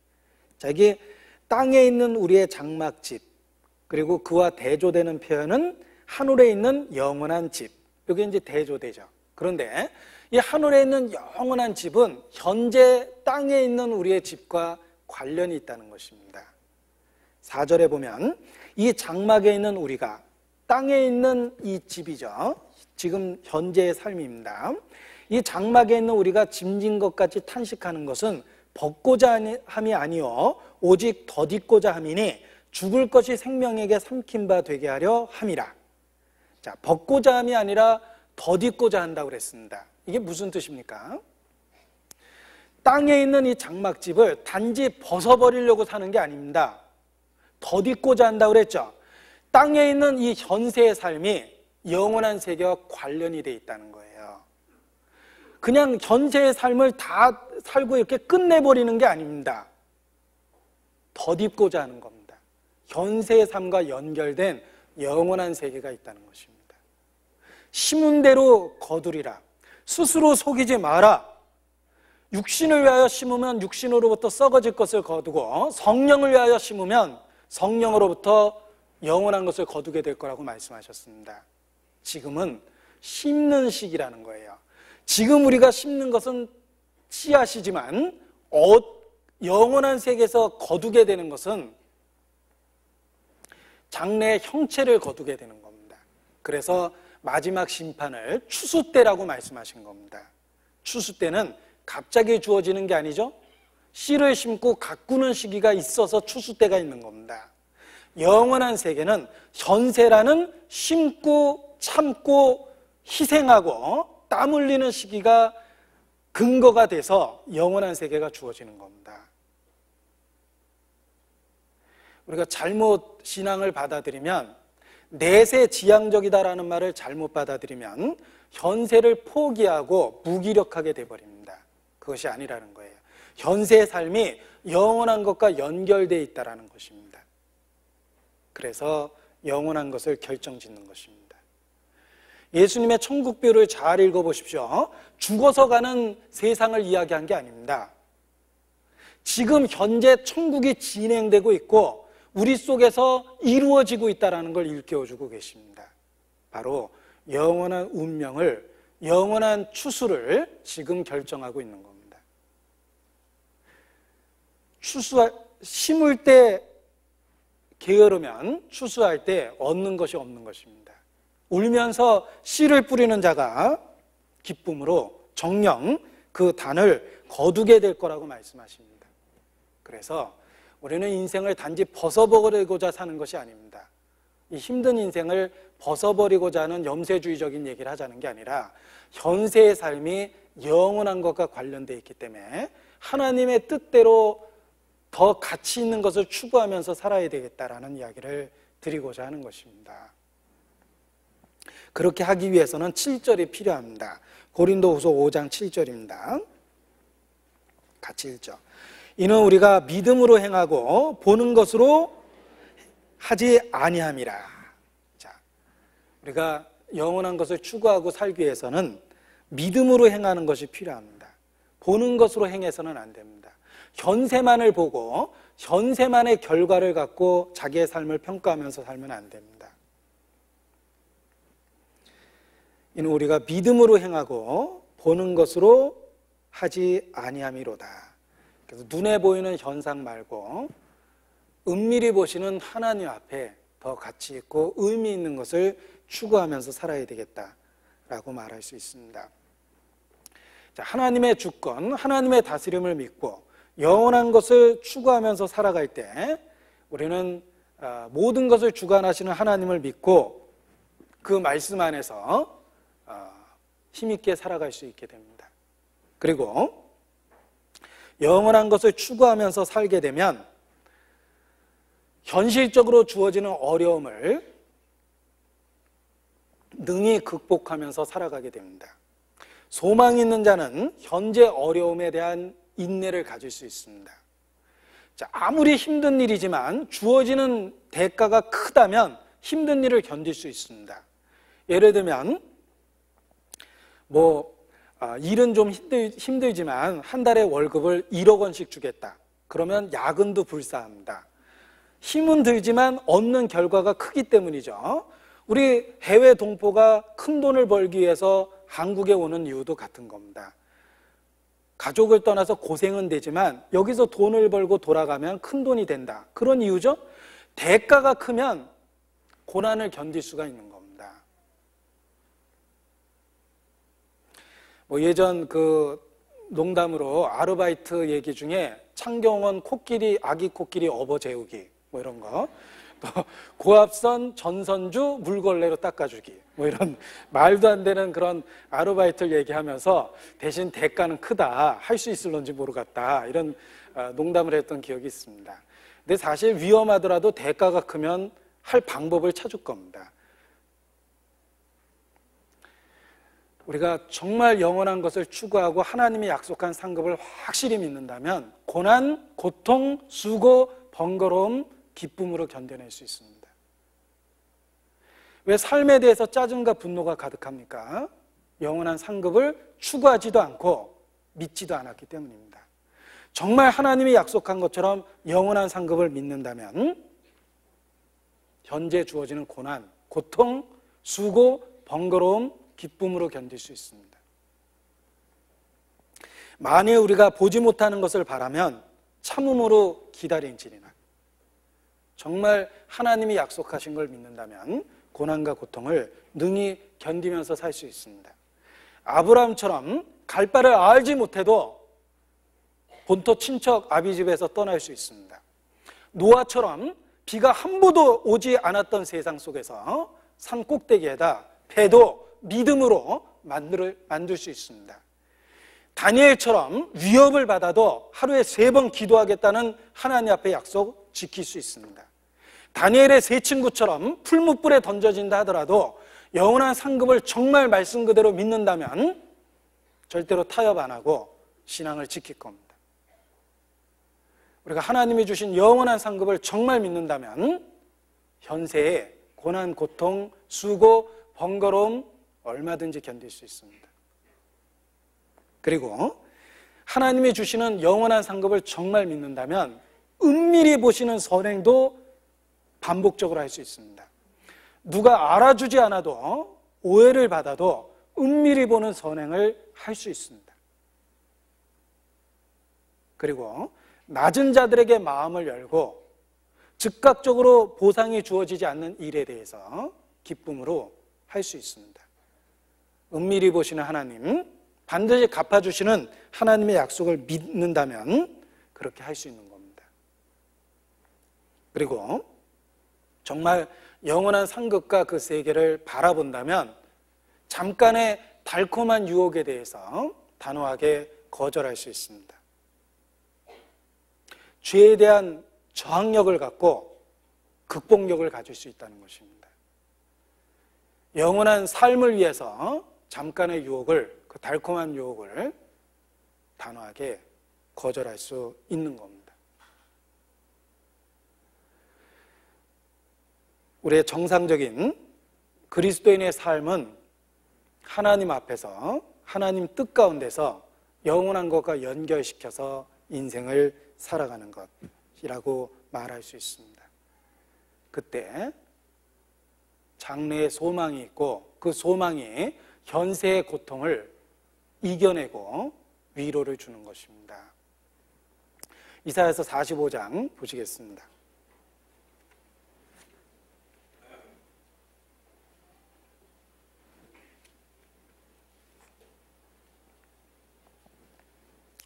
자, 이게 땅에 있는 우리의 장막집, 그리고 그와 대조되는 표현은 하늘에 있는 영원한 집. 이게 이제 대조되죠. 그런데 이 하늘에 있는 영원한 집은 현재 땅에 있는 우리의 집과 관련이 있다는 것입니다. 4절에 보면 이 장막에 있는 우리가 땅에 있는 이 집이죠. 지금 현재의 삶입니다. 이 장막에 있는 우리가 짐진 것까지 탄식하는 것은 벗고자 함이 아니요 오직 덧입고자 함이니 죽을 것이 생명에게 삼킨 바 되게 하려 함이라. 자, 벗고자 함이 아니라 덧입고자 한다고 그랬습니다. 이게 무슨 뜻입니까? 땅에 있는 이 장막집을 단지 벗어버리려고 사는 게 아닙니다. 덧입고자 한다고 그랬죠. 땅에 있는 이 현세의 삶이 영원한 세계와 관련이 돼 있다는 거예요. 그냥 현세의 삶을 다 살고 이렇게 끝내버리는 게 아닙니다. 덧입고자 하는 겁니다. 현세의 삶과 연결된 영원한 세계가 있다는 것입니다. 심은 대로 거두리라. 스스로 속이지 마라. 육신을 위하여 심으면 육신으로부터 썩어질 것을 거두고 성령을 위하여 심으면 성령으로부터 영원한 것을 거두게 될 거라고 말씀하셨습니다. 지금은 심는 시기라는 거예요. 지금 우리가 심는 것은 씨앗이지만 영원한 세계에서 거두게 되는 것은 장래의 형체를 거두게 되는 겁니다. 그래서 마지막 심판을 추수 때라고 말씀하신 겁니다. 추수 때는 갑자기 주어지는 게 아니죠. 씨를 심고 가꾸는 시기가 있어서 추수 때가 있는 겁니다. 영원한 세계는 현세라는 심고 참고 희생하고 땀 흘리는 시기가 근거가 돼서 영원한 세계가 주어지는 겁니다. 우리가 잘못 신앙을 받아들이면 내세지향적이다라는 말을 잘못 받아들이면 현세를 포기하고 무기력하게 돼버립니다. 그것이 아니라는 거예요. 현세의 삶이 영원한 것과 연결되어 있다는 것입니다. 그래서 영원한 것을 결정짓는 것입니다. 예수님의 천국비유를 잘 읽어보십시오. 죽어서 가는 세상을 이야기한 게 아닙니다. 지금 현재 천국이 진행되고 있고 우리 속에서 이루어지고 있다는 걸 일깨워주고 계십니다. 바로 영원한 운명을, 영원한 추수를 지금 결정하고 있는 겁니다. 심을 때 게으르면 추수할 때 얻는 것이 없는 것입니다. 울면서 씨를 뿌리는 자가 기쁨으로 정녕 그 단을 거두게 될 거라고 말씀하십니다. 그래서 우리는 인생을 단지 벗어버리고자 사는 것이 아닙니다. 이 힘든 인생을 벗어버리고자 하는 염세주의적인 얘기를 하자는 게 아니라 현세의 삶이 영원한 것과 관련되어 있기 때문에 하나님의 뜻대로 더 가치 있는 것을 추구하면서 살아야 되겠다라는 이야기를 드리고자 하는 것입니다. 그렇게 하기 위해서는 7절이 필요합니다. 고린도후서 5장 7절입니다. 같이 읽죠. 이는 우리가 믿음으로 행하고 보는 것으로 하지 아니함이라. 자, 우리가 영원한 것을 추구하고 살기 위해서는 믿음으로 행하는 것이 필요합니다. 보는 것으로 행해서는 안 됩니다. 현세만을 보고 현세만의 결과를 갖고 자기의 삶을 평가하면서 살면 안 됩니다. 이는 우리가 믿음으로 행하고 보는 것으로 하지 아니함이로다. 그래서 눈에 보이는 현상 말고 은밀히 보시는 하나님 앞에 더 가치 있고 의미 있는 것을 추구하면서 살아야 되겠다라고 말할 수 있습니다. 자, 하나님의 주권, 하나님의 다스림을 믿고 영원한 것을 추구하면서 살아갈 때 우리는 모든 것을 주관하시는 하나님을 믿고 그 말씀 안에서 힘있게 살아갈 수 있게 됩니다. 그리고 영원한 것을 추구하면서 살게 되면 현실적으로 주어지는 어려움을 능히 극복하면서 살아가게 됩니다. 소망이 있는 자는 현재 어려움에 대한 인내를 가질 수 있습니다. 자, 아무리 힘든 일이지만 주어지는 대가가 크다면 힘든 일을 견딜 수 있습니다. 예를 들면 일은 좀 힘들지만 한 달에 월급을 1억 원씩 주겠다. 그러면 야근도 불사합니다. 힘은 들지만 얻는 결과가 크기 때문이죠. 우리 해외 동포가 큰 돈을 벌기 위해서 한국에 오는 이유도 같은 겁니다. 가족을 떠나서 고생은 되지만 여기서 돈을 벌고 돌아가면 큰 돈이 된다. 그런 이유죠. 대가가 크면 고난을 견딜 수가 있는 겁니다. 예전 농담으로 아르바이트 얘기 중에 창경원 아기 코끼리 업어 재우기 이런 거. 또 고압선 전선주 물걸레로 닦아주기, 뭐 이런 말도 안 되는 그런 아르바이트를 얘기하면서 대신 대가는 크다, 할 수 있을런지 모르겠다, 이런 농담을 했던 기억이 있습니다. 근데 사실 위험하더라도 대가가 크면 할 방법을 찾을 겁니다. 우리가 정말 영원한 것을 추구하고 하나님이 약속한 상급을 확실히 믿는다면 고난, 고통, 수고, 번거로움, 기쁨으로 견뎌낼 수 있습니다. 왜 삶에 대해서 짜증과 분노가 가득합니까? 영원한 상급을 추구하지도 않고 믿지도 않았기 때문입니다. 정말 하나님이 약속한 것처럼 영원한 상급을 믿는다면 현재 주어지는 고난, 고통, 수고, 번거로움, 기쁨으로 견딜 수 있습니다. 만일 우리가 보지 못하는 것을 바라면 참음으로 기다릴지니라. 정말 하나님이 약속하신 걸 믿는다면 고난과 고통을 능히 견디면서 살 수 있습니다. 아브라함처럼 갈 바를 알지 못해도 본토 친척 아비 집에서 떠날 수 있습니다. 노아처럼 비가 한 번도 오지 않았던 세상 속에서 산 꼭대기에다 배도 믿음으로 만들 수 있습니다. 다니엘처럼 위협을 받아도 하루에 3번 기도하겠다는 하나님 앞에 약속 지킬 수 있습니다. 다니엘의 세 친구처럼 풀무불에 던져진다 하더라도 영원한 상급을 정말 말씀 그대로 믿는다면 절대로 타협 안 하고 신앙을 지킬 겁니다. 우리가 하나님이 주신 영원한 상급을 정말 믿는다면 현세의 고난, 고통, 수고, 번거로움 얼마든지 견딜 수 있습니다. 그리고 하나님이 주시는 영원한 상급을 정말 믿는다면 은밀히 보시는 선행도 반복적으로 할 수 있습니다. 누가 알아주지 않아도 오해를 받아도 은밀히 보는 선행을 할 수 있습니다. 그리고 낮은 자들에게 마음을 열고 즉각적으로 보상이 주어지지 않는 일에 대해서 기쁨으로 할 수 있습니다. 은밀히 보시는 하나님, 반드시 갚아주시는 하나님의 약속을 믿는다면 그렇게 할 수 있는 겁니다. 그리고 정말 영원한 상급과 그 세계를 바라본다면 잠깐의 달콤한 유혹에 대해서 단호하게 거절할 수 있습니다. 죄에 대한 저항력을 갖고 극복력을 가질 수 있다는 것입니다. 영원한 삶을 위해서 잠깐의 유혹을, 그 달콤한 유혹을 단호하게 거절할 수 있는 겁니다. 우리의 정상적인 그리스도인의 삶은 하나님 앞에서, 하나님 뜻 가운데서 영원한 것과 연결시켜서 인생을 살아가는 것이라고 말할 수 있습니다. 그때 장래의 소망이 있고 그 소망이 현세의 고통을 이겨내고 위로를 주는 것입니다. 이사야서 45장 보시겠습니다.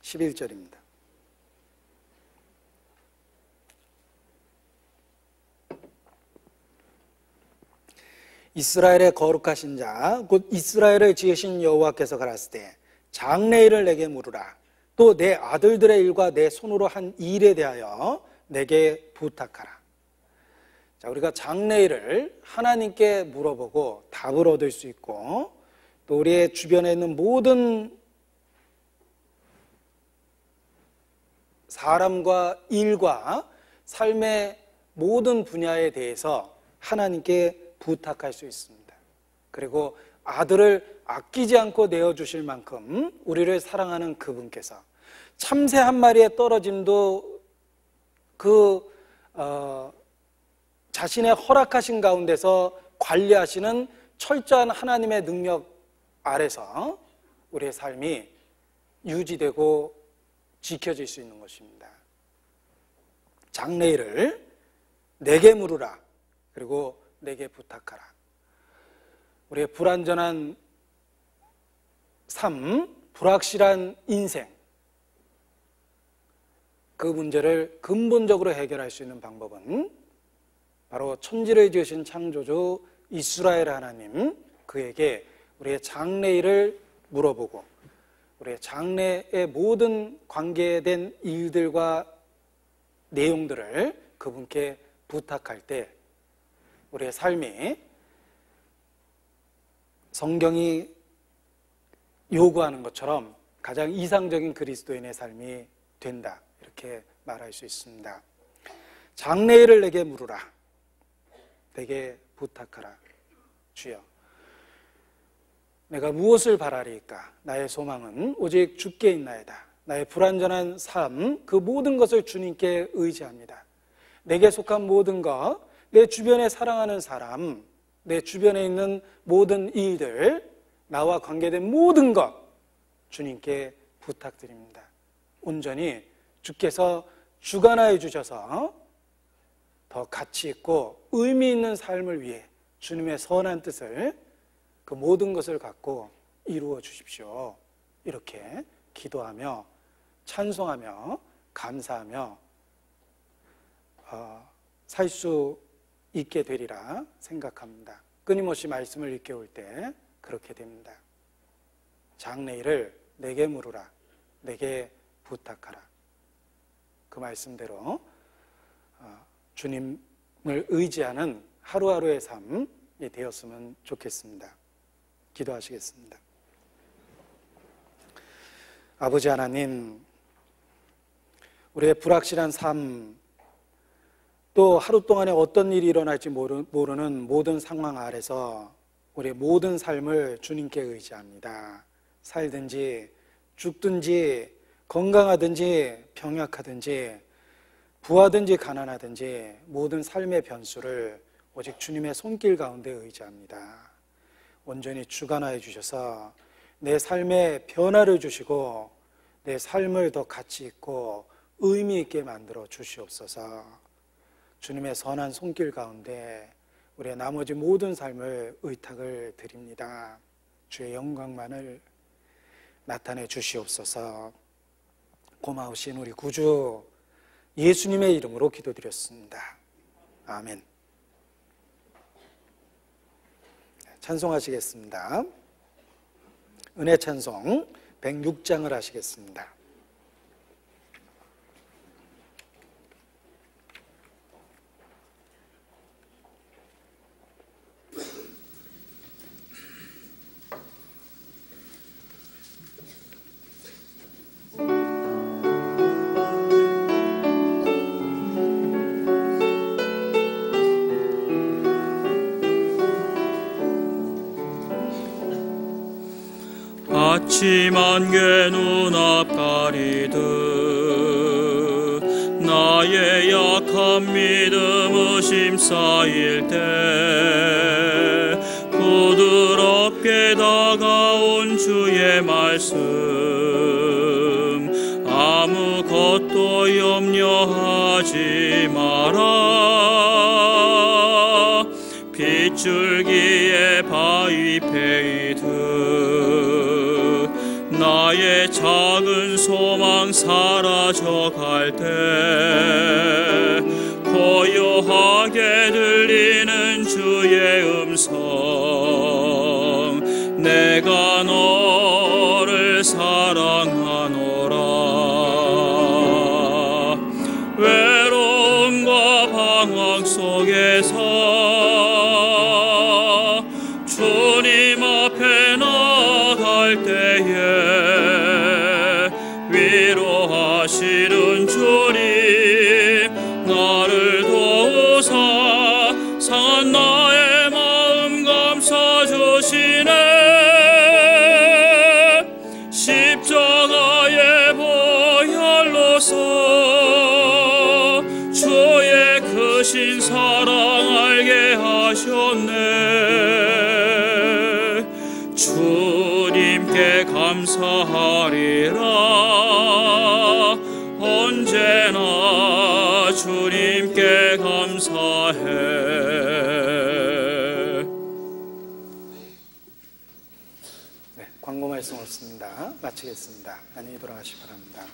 (11절입니다) 이스라엘의 거룩하신 자 곧 이스라엘을 지으신 여호와께서 가라사대 장래일을 내게 물으라. 또 내 아들들의 일과 내 손으로 한 일에 대하여 내게 부탁하라. 자, 우리가 장래일을 하나님께 물어보고 답을 얻을 수 있고 또 우리의 주변에 있는 모든 사람과 일과 삶의 모든 분야에 대해서 하나님께 부탁할 수 있습니다. 그리고 아들을 아끼지 않고 내어주실 만큼 우리를 사랑하는 그분께서 참새 한 마리의 떨어짐도 자신의 허락하신 가운데서 관리하시는 철저한 하나님의 능력 아래서 우리의 삶이 유지되고 지켜질 수 있는 것입니다. 장래일을 내게 물으라. 그리고 내게 부탁하라. 우리의 불완전한 삶, 불확실한 인생, 그 문제를 근본적으로 해결할 수 있는 방법은 바로 천지를 지으신 창조주 이스라엘 하나님, 그에게 우리의 장래일을 물어보고 우리의 장래의 모든 관계된 일들과 내용들을 그분께 부탁할 때 우리의 삶이 성경이 요구하는 것처럼 가장 이상적인 그리스도인의 삶이 된다, 이렇게 말할 수 있습니다. 장래일을 내게 물으라, 내게 부탁하라. 주여, 내가 무엇을 바라리까? 나의 소망은 오직 주께 있나이다. 나의 불완전한 삶, 그 모든 것을 주님께 의지합니다. 내게 속한 모든 것, 내 주변에 사랑하는 사람, 내 주변에 있는 모든 일들, 나와 관계된 모든 것 주님께 부탁드립니다. 온전히 주께서 주관하여 주셔서 더 가치 있고 의미 있는 삶을 위해 주님의 선한 뜻을, 그 모든 것을 갖고 이루어 주십시오. 이렇게 기도하며 찬송하며 감사하며 살 수 있게 되리라 생각합니다. 끊임없이 말씀을 읽게 올 때 그렇게 됩니다. 장래일을 내게 물으라, 내게 부탁하라. 그 말씀대로 주님을 의지하는 하루하루의 삶이 되었으면 좋겠습니다. 기도하시겠습니다. 아버지 하나님, 우리의 불확실한 삶, 또 하루 동안에 어떤 일이 일어날지 모르는 모든 상황 아래서 우리의 모든 삶을 주님께 의지합니다. 살든지 죽든지 건강하든지 병약하든지 부하든지 가난하든지 모든 삶의 변수를 오직 주님의 손길 가운데 의지합니다. 온전히 주관하여 주셔서 내 삶에 변화를 주시고 내 삶을 더 가치 있고 의미 있게 만들어 주시옵소서. 주님의 선한 손길 가운데 우리의 나머지 모든 삶을 의탁을 드립니다. 주의 영광만을 나타내 주시옵소서. 고마우신 우리 구주 예수님의 이름으로 기도드렸습니다. 아멘. 찬송하시겠습니다. 은혜 찬송 106장을 하시겠습니다. 아침 안개 눈앞 가리듯 나의 약한 믿음 의심 쌓일 때 부드럽게 다가온 주의 말씀 아무것도 염려하지 마라. 빗줄기에 바위 패이듯 나의 작은 소망 사라져갈 때 고요하게 들리는 주의 음성 내가 너를 사랑하노라. 외로움과 방황 속에서 주님 앞에 나갈 때에 위로하시는 주님 나를 도우사 상한 나의 마음 감싸주시네. 십자가의 보혈로서 주의 크신 사랑 알게 하셨네. 주님께 감사하리라. 언제나 주님께 감사해. 네, 광고 말씀 없습니다. 마치겠습니다. 안녕히 돌아가시기 바랍니다.